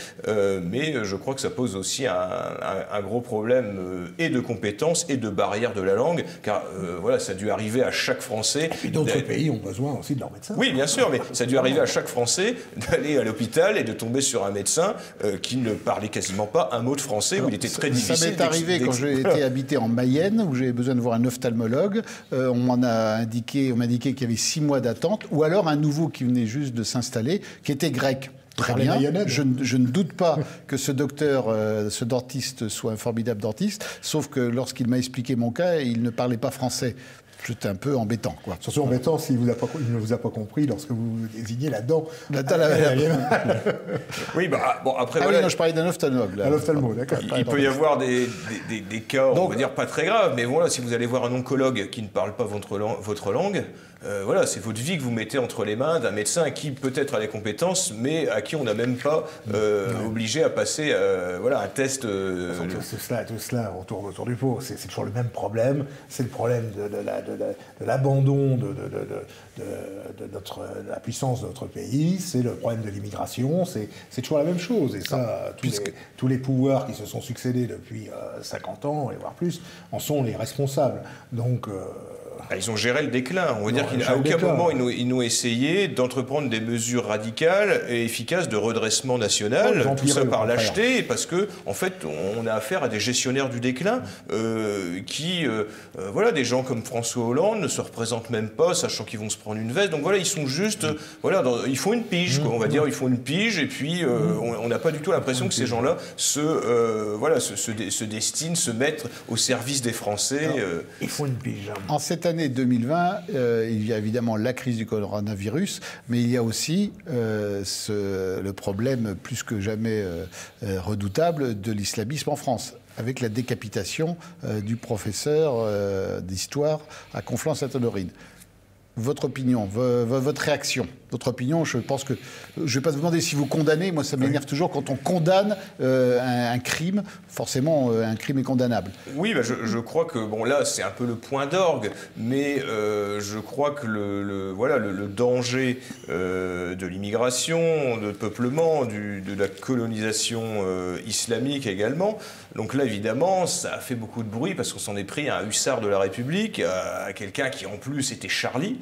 [SPEAKER 2] mais je crois que ça pose aussi un gros problème et de compétences et de barrière de la langue, car voilà, ça a dû arriver à chaque Français...
[SPEAKER 3] Et d'autres pays ont besoin aussi de leurs médecins.
[SPEAKER 2] Oui, bien sûr, mais ça a dû arriver à chaque Français d'aller à l'hôpital et de tomber sur un médecin qui ne parlait quasiment pas un mot de français, où il était très difficile...
[SPEAKER 4] Ça m'est arrivé quand j'ai été habité en Mayenne, où j'avais besoin de voir un ophtalmologue. On m'a indiqué qu'il y avait 6 mois d'attente, ou alors un nouveau qui venait juste de s'installer, qui était grec. Très bien. Je ne doute pas que ce docteur, ce dentiste, soit un formidable dentiste, sauf que lorsqu'il m'a expliqué mon cas, il ne parlait pas français. C'était un peu embêtant, quoi.
[SPEAKER 3] Surtout embêtant s'il ne vous a pas compris lorsque vous désignez la dent.
[SPEAKER 4] La dent,
[SPEAKER 2] oui, bon, après...
[SPEAKER 4] Ah voilà. Oui, non, je parlais d'un ophtalmologue.
[SPEAKER 3] Un ophtalmo, d'accord.
[SPEAKER 2] Il peut y avoir des cas, on va dire, pas très graves, mais voilà, si vous allez voir un oncologue qui ne parle pas votre langue, voilà, c'est votre vie que vous mettez entre les mains d'un médecin qui peut-être a les compétences, mais à qui on n'a même pas obligé à passer un test.
[SPEAKER 3] Tout cela on tourne autour du pot. C'est toujours le même problème. C'est le problème de l'abandon de la puissance de notre pays. C'est le problème de l'immigration. C'est toujours la même chose. Et ça, tous les pouvoirs qui se sont succédés depuis 50 ans, et voire plus, en sont les responsables. Donc...
[SPEAKER 2] Ils ont géré le déclin. On va dire qu'à aucun moment ils n'ont essayé d'entreprendre des mesures radicales et efficaces de redressement national, tout ça par lâcheté, parce que en fait on a affaire à des gestionnaires du déclin qui, voilà, des gens comme François Hollande ne se représentent même pas, sachant qu'ils vont se prendre une veste. Donc voilà, ils sont juste, voilà, ils font une pige, quoi. On va dire, ils font une pige, et puis on n'a pas du tout l'impression que ces gens-là se destinent, se mettent au service des Français.
[SPEAKER 3] Ils font une pige.
[SPEAKER 4] En cette année 2020, il y a évidemment la crise du coronavirus, mais il y a aussi le problème plus que jamais redoutable de l'islamisme en France, avec la décapitation du professeur d'histoire à Conflans-Sainte-Honorine. Votre opinion, votre réaction. Votre opinion, je pense que... Je ne vais pas vous demander si vous condamnez. Moi, ça m'énerve toujours quand on condamne un crime. Forcément, un crime est condamnable.
[SPEAKER 2] Oui, je crois que, bon, là, c'est un peu le point d'orgue, mais je crois que le danger de l'immigration, de peuplement, de la colonisation islamique également. Donc là, évidemment, ça a fait beaucoup de bruit parce qu'on s'en est pris à un hussard de la République, à quelqu'un qui, en plus, était Charlie,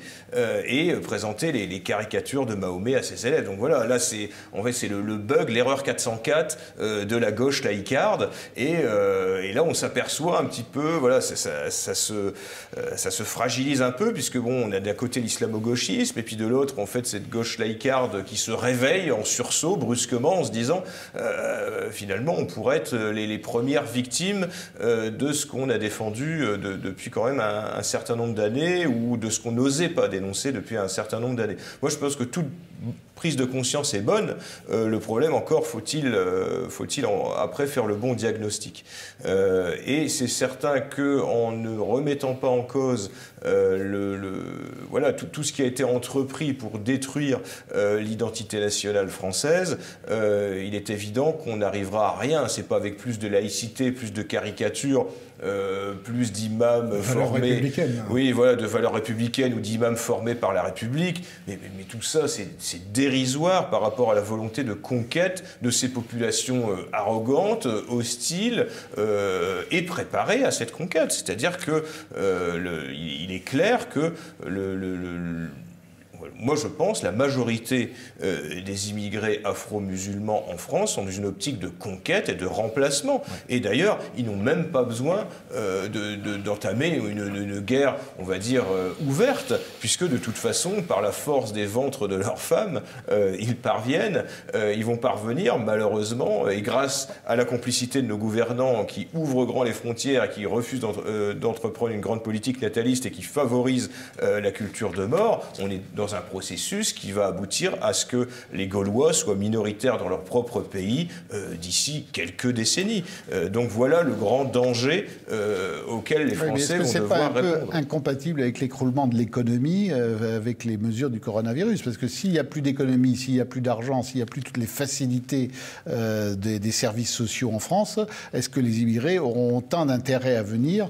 [SPEAKER 2] et présentait les caricatures de Mahomet à ses élèves. Donc voilà, là, c'est le bug, l'erreur 404 de la gauche laïcarde. Et là, on s'aperçoit un petit peu, voilà, ça se fragilise un peu, puisque bon, on a d'un côté l'islamo-gauchisme, et puis de l'autre, en fait, cette gauche laïcarde qui se réveille en sursaut, brusquement, en se disant, finalement, on pourrait être les premières victimes de ce qu'on a défendu depuis quand même un certain nombre d'années, ou de ce qu'on n'osait pas dénoncer depuis un certain nombre d'années. Moi, je pense que toute prise de conscience est bonne. Le problème, encore, faut-il après faire le bon diagnostic. Et c'est certain qu'en ne remettant pas en cause voilà, tout ce qui a été entrepris pour détruire l'identité nationale française, il est évident qu'on n'arrivera à rien. C'est pas avec plus de laïcité, plus de caricatures, plus d'imams formés, oui, voilà, de valeurs républicaines ou d'imams formés par la République, mais tout ça c'est dérisoire par rapport à la volonté de conquête de ces populations arrogantes, hostiles et préparées à cette conquête. C'est-à-dire que il est clair que moi, je pense, la majorité des immigrés afro-musulmans en France sont dans une optique de conquête et de remplacement. Ouais. Et d'ailleurs, ils n'ont même pas besoin d'entamer une guerre, on va dire, ouverte, puisque de toute façon, par la force des ventres de leurs femmes, ils vont parvenir, malheureusement, et grâce à la complicité de nos gouvernants qui ouvrent grand les frontières et qui refusent d'entreprendre une grande politique nataliste et qui favorisent la culture de mort, on est dans un processus qui va aboutir à ce que les Gaulois soient minoritaires dans leur propre pays d'ici quelques décennies. Donc voilà le grand danger auquel les Français vont devoir répondre.
[SPEAKER 4] Est-ce que c'est pas un peu incompatible avec l'écroulement de l'économie, avec les mesures du coronavirus? Parce que s'il n'y a plus d'économie, s'il n'y a plus d'argent, s'il n'y a plus toutes les facilités des services sociaux en France, est-ce que les immigrés auront autant d'intérêt à venir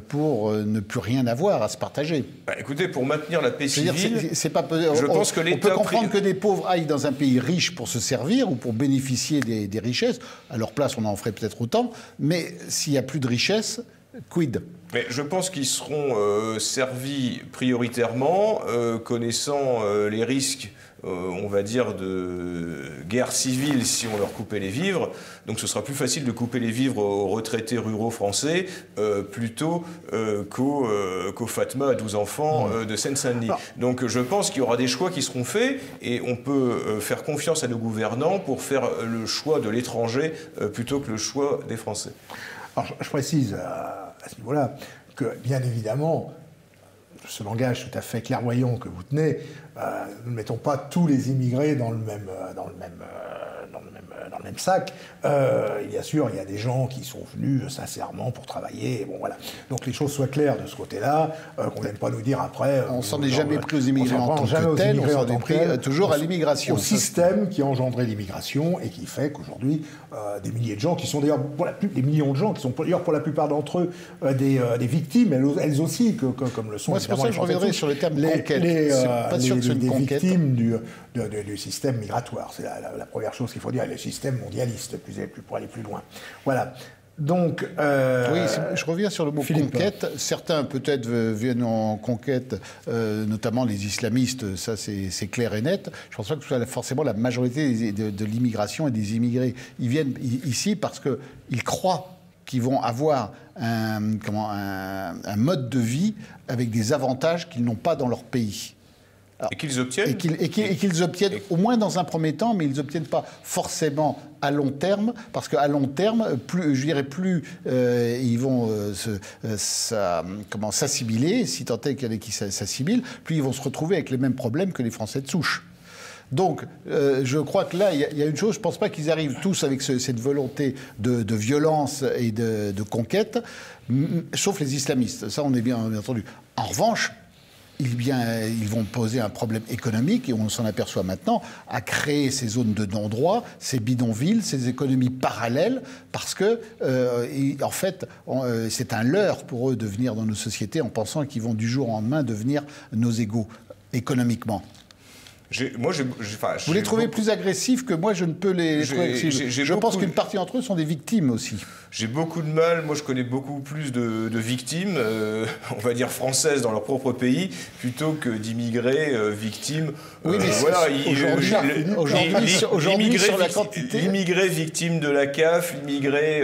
[SPEAKER 4] pour ne plus rien avoir à se partager?
[SPEAKER 2] Écoutez, pour maintenir la paix civile...
[SPEAKER 4] Je pense que on peut comprendre que des pauvres aillent dans un pays riche pour se servir ou pour bénéficier des richesses. À leur place, on en ferait peut-être autant. Mais s'il n'y a plus de richesse, quid?
[SPEAKER 2] Mais je pense qu'ils seront servis prioritairement, connaissant les risques, on va dire, de guerre civile si on leur coupait les vivres. Donc ce sera plus facile de couper les vivres aux retraités ruraux français plutôt qu'aux Fatma à 12 enfants de Seine-Saint-Denis. Donc je pense qu'il y aura des choix qui seront faits et on peut faire confiance à nos gouvernants pour faire le choix de l'étranger plutôt que le choix des Français.
[SPEAKER 3] Alors je précise à ce niveau-là que, bien évidemment, ce langage tout à fait clairvoyant que vous tenez, nous ne mettons pas tous les immigrés dans le même sac. Bien sûr, il y a des gens qui sont venus sincèrement pour travailler. Bon, voilà. Donc les choses soient claires de ce côté-là, qu'on n'aime pas nous dire après...
[SPEAKER 4] on s'en est jamais pris aux immigrés en tant que tels, on s'en est pris toujours à l'immigration.
[SPEAKER 3] Au système qui a engendré l'immigration et qui fait qu'aujourd'hui, des milliers de gens, qui sont d'ailleurs, des millions de gens, qui sont d'ailleurs pour la plupart d'entre eux des victimes, elles aussi, comme le sont...
[SPEAKER 4] Moi, c'est pour ça que je reviendrai sur le terme conquête.
[SPEAKER 3] Pas sûr que c'est une conquête. Victimes du système migratoire. C'est la première chose qu'il faut dire, le système mondialiste, pour aller plus loin. Voilà. Donc,
[SPEAKER 4] oui, je reviens sur le mot conquête. Certains peut-être viennent en conquête, notamment les islamistes, ça c'est clair et net. Je ne pense pas que ce soit forcément la majorité de l'immigration et des immigrés. Ils viennent ici parce qu'ils croient qu'ils vont avoir un mode de vie avec des avantages qu'ils n'ont pas dans leur pays.
[SPEAKER 2] Alors, et qu'ils obtiennent
[SPEAKER 4] et qu'ils obtiennent, au moins dans un premier temps, mais ils n'obtiennent pas forcément à long terme, parce qu'à long terme, plus ils vont s'assimiler, si tant est qu'il y en ait qui s'assimilent, plus ils vont se retrouver avec les mêmes problèmes que les Français de souche. Donc, je crois que là, il y a une chose, je ne pense pas qu'ils arrivent tous avec cette volonté de violence et de conquête, sauf les islamistes. Ça, on est bien entendu. En revanche, ils vont poser un problème économique, et on s'en aperçoit maintenant, à créer ces zones de non-droit, ces bidonvilles, ces économies parallèles, parce que, en fait, c'est un leurre pour eux de venir dans nos sociétés en pensant qu'ils vont du jour au lendemain devenir nos égaux économiquement. Vous les trouvez plus agressifs que moi, je ne peux les trouver agressifs. Je pense qu'une partie d'entre eux sont des victimes aussi.
[SPEAKER 2] J'ai beaucoup de mal, moi je connais beaucoup plus de victimes, on va dire françaises dans leur propre pays, plutôt que d'immigrés victimes.
[SPEAKER 4] Oui, mais voilà, aujourd'hui, sur la quantité...
[SPEAKER 2] L'immigré victime de la CAF, l'immigré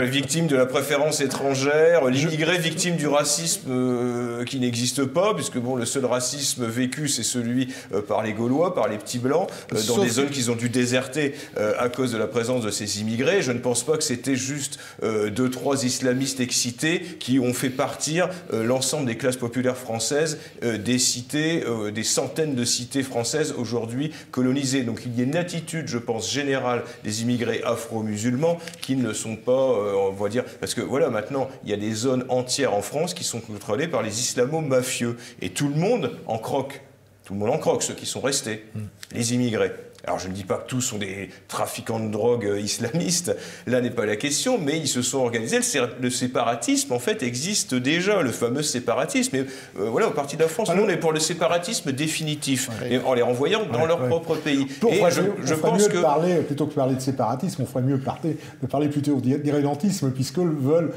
[SPEAKER 2] victime de la préférence étrangère, l'immigré victime du racisme qui n'existe pas, puisque bon, le seul racisme vécu, c'est celui par les Gaulois, par les petits blancs, dans des zones qu'ils ont dû déserter à cause de la présence de ces immigrés. Je ne pense pas que c'était juste 2-3 islamistes excités qui ont fait partir l'ensemble des classes populaires françaises des cités, des centaines de cités françaises aujourd'hui colonisées. Donc il y a une attitude, je pense, générale des immigrés afro-musulmans qui ne sont pas, on va dire, parce que voilà, maintenant, il y a des zones entières en France qui sont contrôlées par les islamo-mafieux. Et tout le monde en croque. Tout le monde en croque, ceux qui sont restés, les immigrés. Alors je ne dis pas que tous sont des trafiquants de drogue islamistes, là n'est pas la question, mais ils se sont organisés. Le séparatisme, en fait, existe déjà, le fameux séparatisme. Et voilà, au Parti de la France, nous, on est pour le séparatisme définitif, en les renvoyant dans leur propre pays.
[SPEAKER 3] Et je pense que... plutôt que de parler de séparatisme, on ferait mieux de parler plutôt d'irrédentisme, puisqu'ils veulent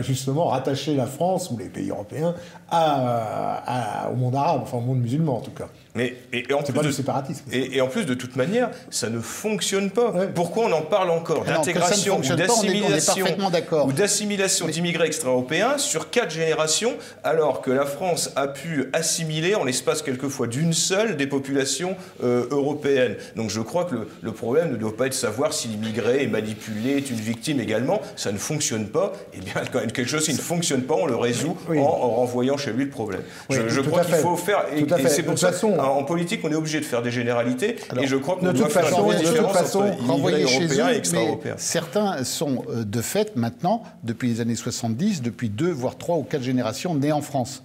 [SPEAKER 3] justement rattacher la France, ou les pays européens, au monde arabe, enfin au monde musulman en tout cas. C'est pas du séparatisme.
[SPEAKER 2] Et en plus, de toute manière, ça ne fonctionne pas. Ouais. Pourquoi on en parle encore d'intégration ou d'assimilation d'immigrés extra-européens sur 4 générations, alors que la France a pu assimiler en l'espace quelquefois d'une seule des populations européennes. Donc je crois que le problème ne doit pas être de savoir si l'immigré est manipulé, est une victime également. Ça ne fonctionne pas. Eh bien, quand il y a quelque chose qui ne fonctionne pas, on le résout en renvoyant chez lui le problème. Oui, je crois qu'il faut faire... Et c'est pour ça en politique, on est obligé de faire des généralités. Alors, et je crois qu'on doit faire une différence entre immigrés européens et extra-européens.
[SPEAKER 4] Certains sont de fait maintenant, depuis les années 70, depuis 2, voire 3 ou 4 générations nés en France.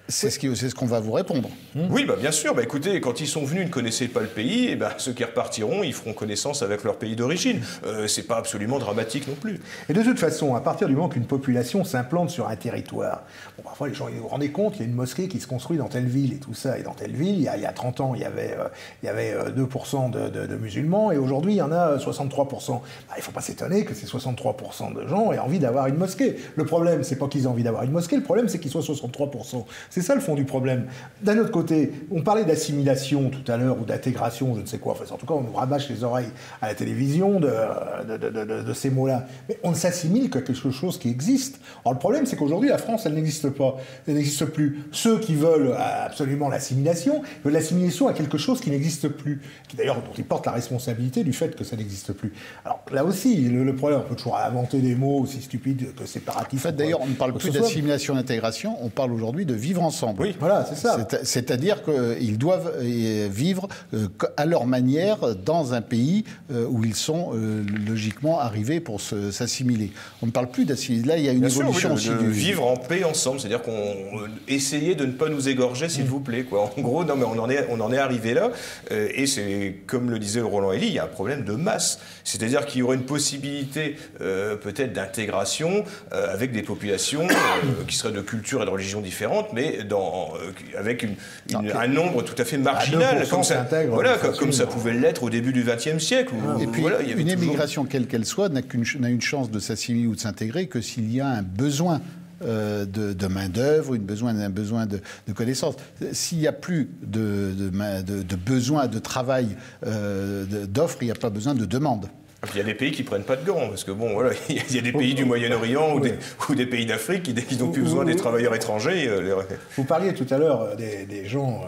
[SPEAKER 4] C'est ce qu'on va vous répondre.
[SPEAKER 2] Oui, bien sûr. Écoutez, quand ils sont venus, ils ne connaissaient pas le pays. Et ceux qui repartiront, ils feront connaissance avec leur pays d'origine. C'est pas absolument dramatique non plus.
[SPEAKER 3] Et de toute façon, à partir du moment qu'une population s'implante sur un territoire, parfois les gens vous rendez compte, il y a une mosquée qui se construit dans telle ville et tout ça. Et dans telle ville, il y a 30 ans, il y avait 2% de musulmans et aujourd'hui, il y en a 63%. Il ne faut pas s'étonner que ces 63% de gens aient envie d'avoir une mosquée. Le problème, c'est pas qu'ils aient envie d'avoir une mosquée. Le problème, c'est qu'ils soient 63%. C'est ça le fond du problème. D'un autre côté, on parlait d'assimilation tout à l'heure, ou d'intégration, je ne sais quoi. Enfin, en tout cas, on nous rabâche les oreilles à la télévision de ces mots-là. Mais on ne s'assimile qu'à quelque chose qui existe. Alors le problème, c'est qu'aujourd'hui, la France, elle n'existe pas. Elle n'existe plus. Ceux qui veulent absolument l'assimilation, veulent l'assimilation à quelque chose qui n'existe plus. Qui d'ailleurs, dont ils portent la responsabilité du fait que ça n'existe plus. Alors là aussi, le problème, on peut toujours inventer des mots aussi stupides que séparatisme.
[SPEAKER 4] En fait, d'ailleurs, on ne parle plus d'assimilation d'intégration, on parle aujourd'hui de vivre ensemble.
[SPEAKER 3] Oui, voilà, c'est ça.
[SPEAKER 4] C'est-à-dire qu'ils doivent vivre à leur manière dans un pays où ils sont logiquement arrivés pour s'assimiler. On ne parle plus d'assimiler. Là, il y a une évolution aussi
[SPEAKER 2] du vivre en paix ensemble, c'est-à-dire qu'on essayait de ne pas nous égorger, s'il vous plaît, quoi. En gros, non, mais on en est arrivé là, et c'est comme le disait Roland Elie, il y a un problème de masse. C'est-à-dire qu'il y aurait une possibilité peut-être d'intégration avec des populations qui seraient de culture et de religion différentes, mais mais avec un nombre tout à fait marginal, comme ça, comme ça pouvait l'être au début du XXe siècle.
[SPEAKER 4] Et puis, une émigration, quelle qu'elle soit, n'a une chance de s'assimiler ou de s'intégrer que s'il y a un besoin de main-d'œuvre, un besoin de connaissances. S'il n'y a plus de besoin de travail, d'offres, il n'y a pas besoin de demande.
[SPEAKER 2] Il y a des pays qui ne prennent pas de gants, parce que bon, voilà, il y a des pays du Moyen-Orient ou des pays d'Afrique qui, dès qu'ils n'ont plus besoin des travailleurs étrangers...
[SPEAKER 3] Vous parliez tout à l'heure des gens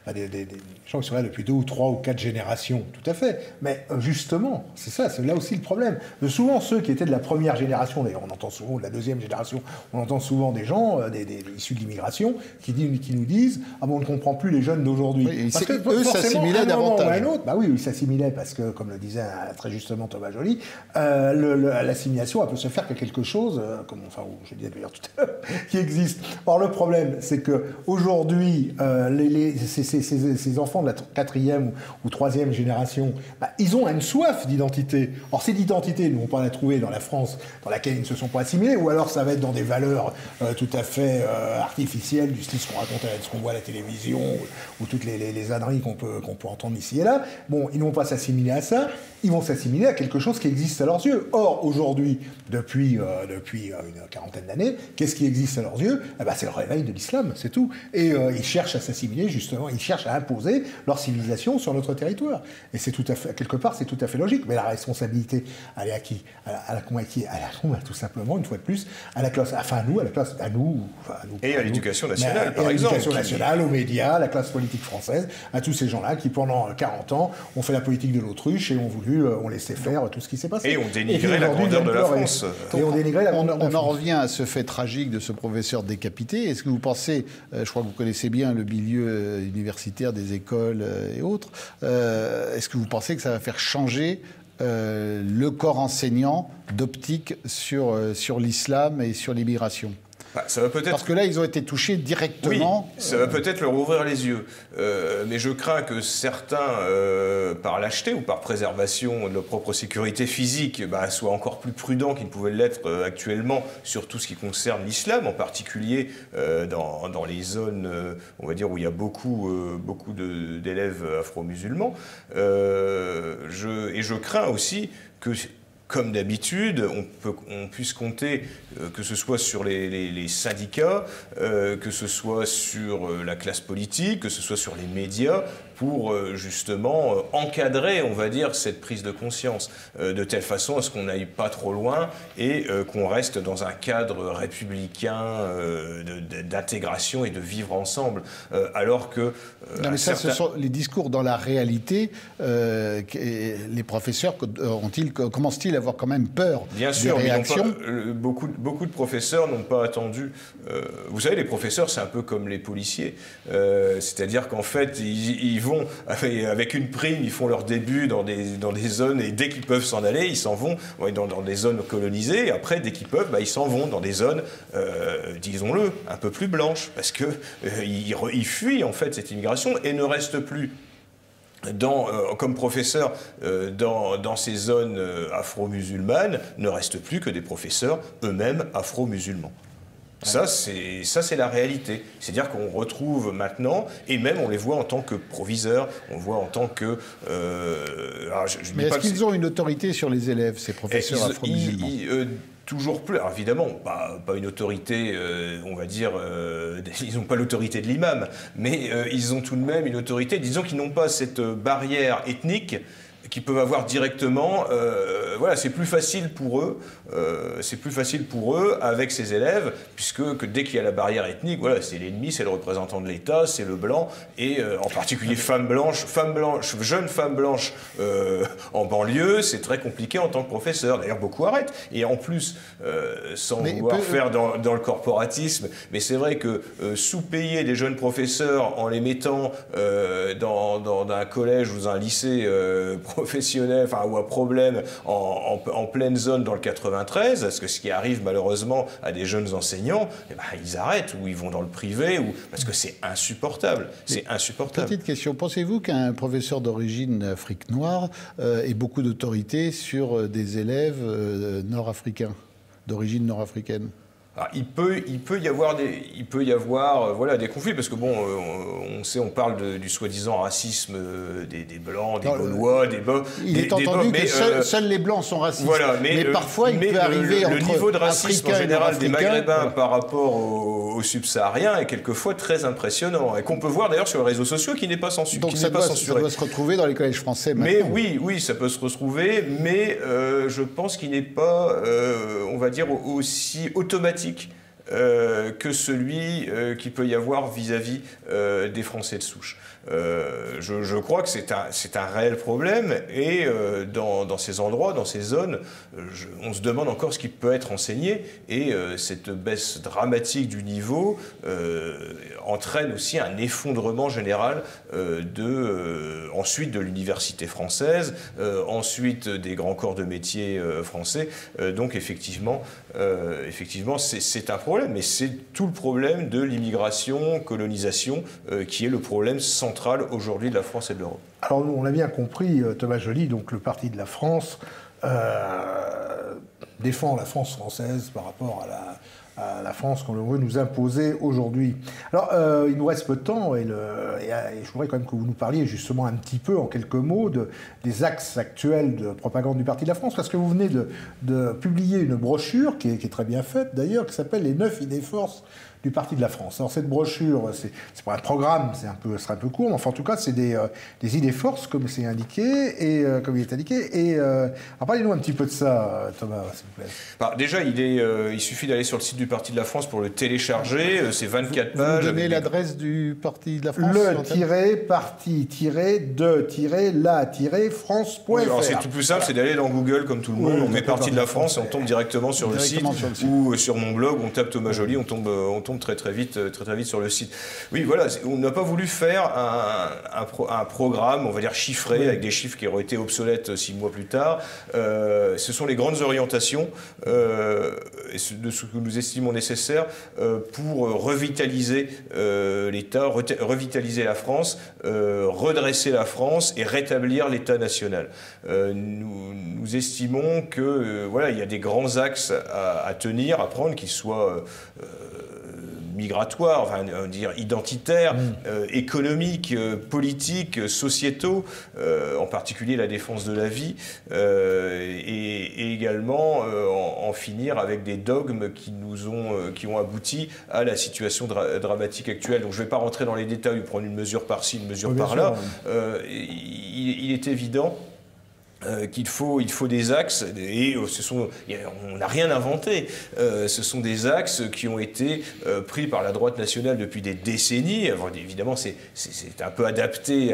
[SPEAKER 3] qui sont là depuis 2 ou 3 ou 4 générations, tout à fait. Mais justement, c'est là aussi le problème. Souvent, ceux qui étaient de la première génération, d'ailleurs on entend souvent de la deuxième génération, on entend souvent des gens issus de l'immigration qui nous disent « Ah bon, on ne comprend plus les jeunes d'aujourd'hui.
[SPEAKER 4] Oui, » Parce que eux s'assimilaient davantage.
[SPEAKER 3] Bah oui, ils s'assimilaient parce que, comme le disait très justement Thomas Joly, l'assimilation, elle peut se faire que quelque chose, je disais d'ailleurs tout à l'heure, qui existe. Or, le problème, c'est qu'aujourd'hui, ces enfants de la 4e ou 3e génération, ils ont une soif d'identité. Or, cette identité, ils ne vont pas la trouver dans la France dans laquelle ils ne se sont pas assimilés, ou alors ça va être dans des valeurs tout à fait artificielles, du style ce qu'on voit à la télévision, ou toutes les âneries qu'on peut entendre ici et là. Bon, ils ne vont pas s'assimiler à ça, ils vont s'assimiler à quelque chose qui existe à leurs yeux. Or, aujourd'hui, depuis une quarantaine d'années, qu'est-ce qui existe à leurs yeux ? C'est le réveil de l'islam, c'est tout. Et ils cherchent à s'assimiler, justement, ils cherchent à imposer leur civilisation sur notre territoire. Et c'est tout à fait, quelque part, c'est tout à fait logique. Mais la responsabilité, elle est à qui ? Tout simplement, une fois de plus, à la classe, à nous.
[SPEAKER 2] Et à l'éducation nationale, par exemple. À l'éducation
[SPEAKER 3] nationale, aux médias, à la classe politique française, à tous ces gens-là qui, pendant 40 ans, ont fait la politique de l'autruche et ont laissé faire tout ce qui s'est passé.
[SPEAKER 2] Et ont dénigré la grandeur de la France.
[SPEAKER 4] On en revient à ce fait tragique de ce professeur décapité. Est-ce que vous pensez, je crois que vous connaissez bien le milieu universitaire des écoles et autres, est-ce que vous pensez que ça va faire changer le corps enseignant d'optique sur l'islam et sur l'immigration ?
[SPEAKER 2] Ça va peut-être...
[SPEAKER 4] Parce que là, ils ont été touchés directement.
[SPEAKER 2] Oui, ça va peut-être leur ouvrir les yeux. Mais je crains que certains, par lâcheté ou par préservation de leur propre sécurité physique, soient encore plus prudents qu'ils ne pouvaient l'être actuellement sur tout ce qui concerne l'islam, en particulier dans les zones, on va dire, où il y a beaucoup d'élèves afro-musulmans. Et je crains aussi que... Comme d'habitude, on puisse compter, que ce soit sur les syndicats, que ce soit sur la classe politique, que ce soit sur les médias, pour justement encadrer, on va dire, cette prise de conscience, de telle façon à ce qu'on n'aille pas trop loin et qu'on reste dans un cadre républicain d'intégration et de vivre ensemble. Alors que...
[SPEAKER 4] ce sont les discours dans la réalité. Les professeurs commencent-ils à avoir quand même peur
[SPEAKER 2] Bien sûr,
[SPEAKER 4] des réactions ?
[SPEAKER 2] Beaucoup de professeurs n'ont pas attendu. Vous savez, les professeurs, c'est un peu comme les policiers. C'est-à-dire qu'en fait, ils vont avec une prime, ils font leur début dans des zones et dès qu'ils peuvent s'en aller, ils s'en vont dans des zones colonisées. Et après, dès qu'ils peuvent, ils s'en vont dans des zones, disons-le, un peu plus blanches, parce que ils fuient en fait cette immigration et ne restent plus comme professeurs dans ces zones afro-musulmanes, ne restent plus que des professeurs eux-mêmes afro-musulmans. Ça, c'est la réalité. C'est-à-dire qu'on retrouve maintenant, et même on les voit en tant que proviseurs, on voit en tant que...
[SPEAKER 4] Mais est-ce qu'ils ont une autorité sur les élèves, ces professeurs afro-musulmans ?
[SPEAKER 2] Toujours plus. Alors évidemment, pas une autorité, on va dire, ils n'ont pas l'autorité de l'imam, mais ils ont tout de même une autorité, disons qu'ils n'ont pas cette barrière ethnique qu'ils peuvent avoir directement. C'est plus facile pour eux. Avec ces élèves, puisque dès qu'il y a la barrière ethnique, c'est l'ennemi, c'est le représentant de l'État, c'est le blanc, et en particulier jeunes femmes blanches en banlieue, c'est très compliqué en tant que professeur. D'ailleurs, beaucoup arrêtent. Et en plus, sans vouloir faire dans le corporatisme, mais c'est vrai que sous-payer des jeunes professeurs en les mettant dans un collège ou dans un lycée professionnel, ou à problème en pleine zone dans le 93, parce que ce qui arrive malheureusement à des jeunes enseignants, ils arrêtent ou ils vont dans le privé, parce que c'est insupportable. C'est insupportable.
[SPEAKER 4] Petite question, pensez-vous qu'un professeur d'origine Afrique noire ait beaucoup d'autorité sur des élèves nord-africains, d'origine nord-africaine ?
[SPEAKER 2] Alors, il peut y avoir des conflits, parce que bon, on parle du soi-disant racisme des Blancs, des Gaulois, des Bas.
[SPEAKER 4] Il est entendu que seuls les Blancs sont racistes.
[SPEAKER 2] Voilà,
[SPEAKER 4] mais parfois il peut arriver
[SPEAKER 2] le niveau de racisme en général des Maghrébins par rapport aux subsahariens est quelquefois très impressionnant, et qu'on peut voir d'ailleurs sur les réseaux sociaux, qui n'est pas censuré.
[SPEAKER 4] Donc ça doit se retrouver dans les collèges français maintenant.
[SPEAKER 2] Mais oui, ça peut se retrouver, mais je pense qu'il n'est pas, on va dire, aussi automatique que celui qu'il peut y avoir vis-à-vis des Français de souche. Je crois que c'est un réel problème, et dans ces endroits, dans ces zones, on se demande encore ce qui peut être enseigné, et cette baisse dramatique du niveau entraîne aussi un effondrement général ensuite de l'université française, ensuite des grands corps de métiers français. Donc effectivement, c'est un problème, mais c'est tout le problème de l'immigration, colonisation, qui est le problème central aujourd'hui de la France et de l'Europe.
[SPEAKER 3] Alors, on l'a bien compris, Thomas Joly, donc le Parti de la France défend la France française par rapport à la France qu'on veut nous imposer aujourd'hui. Alors, il nous reste peu de temps, et je voudrais quand même que vous nous parliez justement un petit peu, en quelques mots, des axes actuels de propagande du Parti de la France, parce que vous venez de publier une brochure, qui est très bien faite d'ailleurs, qui s'appelle « Les 9 idées-forces du Parti de la France ». Alors cette brochure, c'est pas un programme, ce sera un peu court, mais enfin en tout cas c'est des idées-forces, comme c'est indiqué, et comme il est indiqué. Et alors parlez-nous un petit peu de ça, Thomas, s'il vous plaît.
[SPEAKER 2] Déjà, il suffit d'aller sur le site du Parti de la France pour le télécharger, c'est 24 pages.
[SPEAKER 4] Vous donnez l'adresse du Parti de la France?
[SPEAKER 3] Le-parti-de-la-france.fr.
[SPEAKER 2] Alors c'est tout plus simple, c'est d'aller dans Google comme tout le monde, on met Parti de la France et on tombe directement sur le site, ou sur mon blog, on tape Thomas Joly, on tombe très vite sur le site. Oui, voilà, on n'a pas voulu faire un programme, on va dire chiffré, avec des chiffres qui auraient été obsolètes 6 mois plus tard. Ce sont les grandes orientations de ce que nous estimons nécessaire pour revitaliser l'État, revitaliser la France, redresser la France et rétablir l'État national. Nous estimons que voilà, il y a des grands axes à tenir, à prendre, qui soient migratoires, enfin, dire identitaires, économiques, politiques, sociétaux, en particulier la défense de la vie, et également en finir avec des dogmes qui ont abouti à la situation dramatique actuelle. Donc je ne vais pas rentrer dans les détails ou prendre une mesure par-ci, une mesure par-là. Il est évident qu'il faut des axes, et on n'a rien inventé. Ce sont des axes qui ont été pris par la droite nationale depuis des décennies. Évidemment, c'est un peu adapté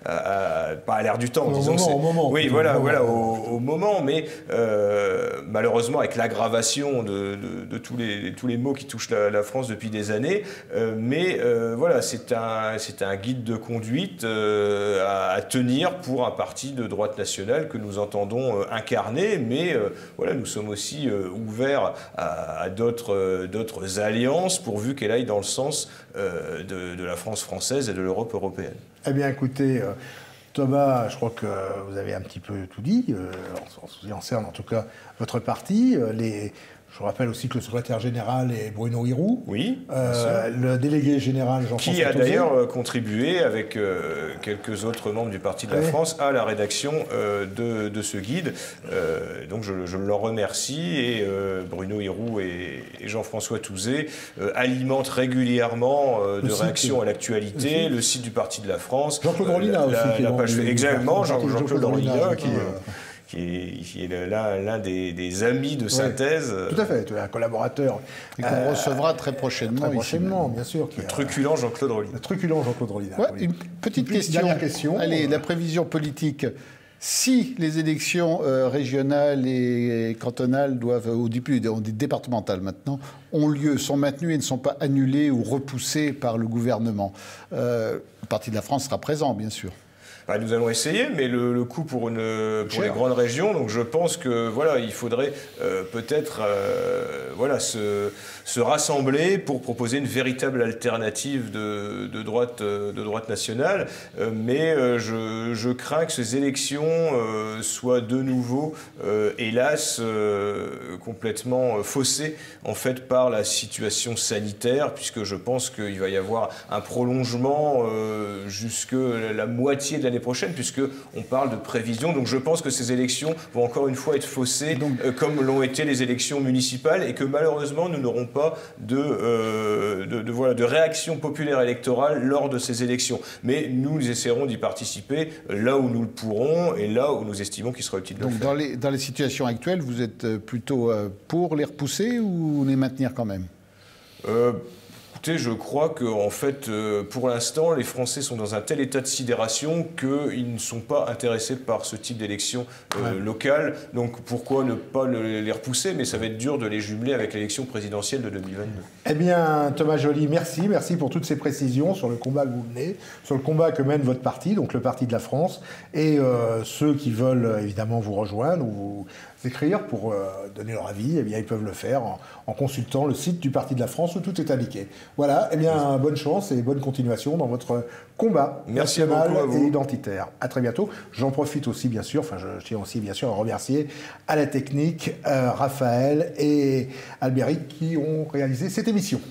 [SPEAKER 2] pas à l'ère du temps, disons. Au moment. Oui, voilà, au moment, mais malheureusement, avec l'aggravation de tous les maux qui touchent la France depuis des années, voilà, c'est un guide de conduite à tenir pour un parti de droite nationale que nous entendons incarner, mais voilà, nous sommes aussi ouverts à d'autres alliances, pourvu qu'elle aille dans le sens de la France française et de l'Europe européenne.
[SPEAKER 3] Eh bien, écoutez, Thomas, je crois que vous avez un petit peu tout dit, en ce qui concerne en tout cas votre parti. Je vous rappelle aussi que le secrétaire général est Bruno Hiroux.
[SPEAKER 2] Oui.
[SPEAKER 3] Le délégué général Jean-François Touzé.
[SPEAKER 2] Qui a d'ailleurs contribué avec quelques autres membres du Parti de la France à la rédaction de ce guide. Donc je leur remercie. Et Bruno Hiroux et Jean-François Touzé alimentent régulièrement de réactions à l'actualité le site du Parti de la France.
[SPEAKER 3] Jean-Claude Rolina aussi.
[SPEAKER 2] Exactement, Jean-Claude Rolina qui est l'un des amis de synthèse.
[SPEAKER 3] Tout à fait, un collaborateur.
[SPEAKER 4] Et qu'on recevra très prochainement.
[SPEAKER 3] Très prochainement, bien sûr.
[SPEAKER 2] Le truculent Jean-Claude Rolina.
[SPEAKER 3] Le truculent Jean-Claude Rolina.
[SPEAKER 4] Ouais, une petite question. Allez, la prévision politique. Si les élections régionales et cantonales on dit départementales maintenant, ont lieu, sont maintenues et ne sont pas annulées ou repoussées par le gouvernement, le Parti de la France sera présent, bien sûr.
[SPEAKER 2] nous allons essayer, mais le coût pour les grandes régions, donc je pense que voilà, il faudrait peut-être se rassembler pour proposer une véritable alternative de droite nationale, mais je crains que ces élections soient de nouveau, hélas, complètement faussées en fait par la situation sanitaire, puisque je pense qu'il va y avoir un prolongement jusque la moitié de l'année prochaine, puisqu'on parle de prévision. Donc je pense que ces élections vont encore une fois être faussées, comme l'ont été les élections municipales, et que malheureusement nous n'aurons pas de réaction populaire électorale lors de ces élections. Mais nous essaierons d'y participer là où nous le pourrons et là où nous estimons qu'il sera utile de le faire.
[SPEAKER 4] Donc dans les situations actuelles, vous êtes plutôt pour les repousser ou les maintenir quand même ?
[SPEAKER 2] Écoutez, je crois que en fait, pour l'instant, les Français sont dans un tel état de sidération qu'ils ne sont pas intéressés par ce type d'élection locale. Donc pourquoi ne pas les repousser? Mais ça va être dur de les jumeler avec l'élection présidentielle de 2022.
[SPEAKER 3] Eh bien, Thomas Joly, merci pour toutes ces précisions sur le combat que vous menez, sur le combat que mène votre parti, donc le Parti de la France, et ceux qui veulent évidemment vous rejoindre ou vous écrire pour donner leur avis, eh bien, ils peuvent le faire en consultant le site du Parti de la France où tout est indiqué. Voilà, eh bien, bonne chance et bonne continuation dans votre combat national et identitaire. À très bientôt. J'en profite aussi, bien sûr, je tiens aussi, bien sûr, à remercier à la technique Raphaël et Albéric qui ont réalisé cette émission.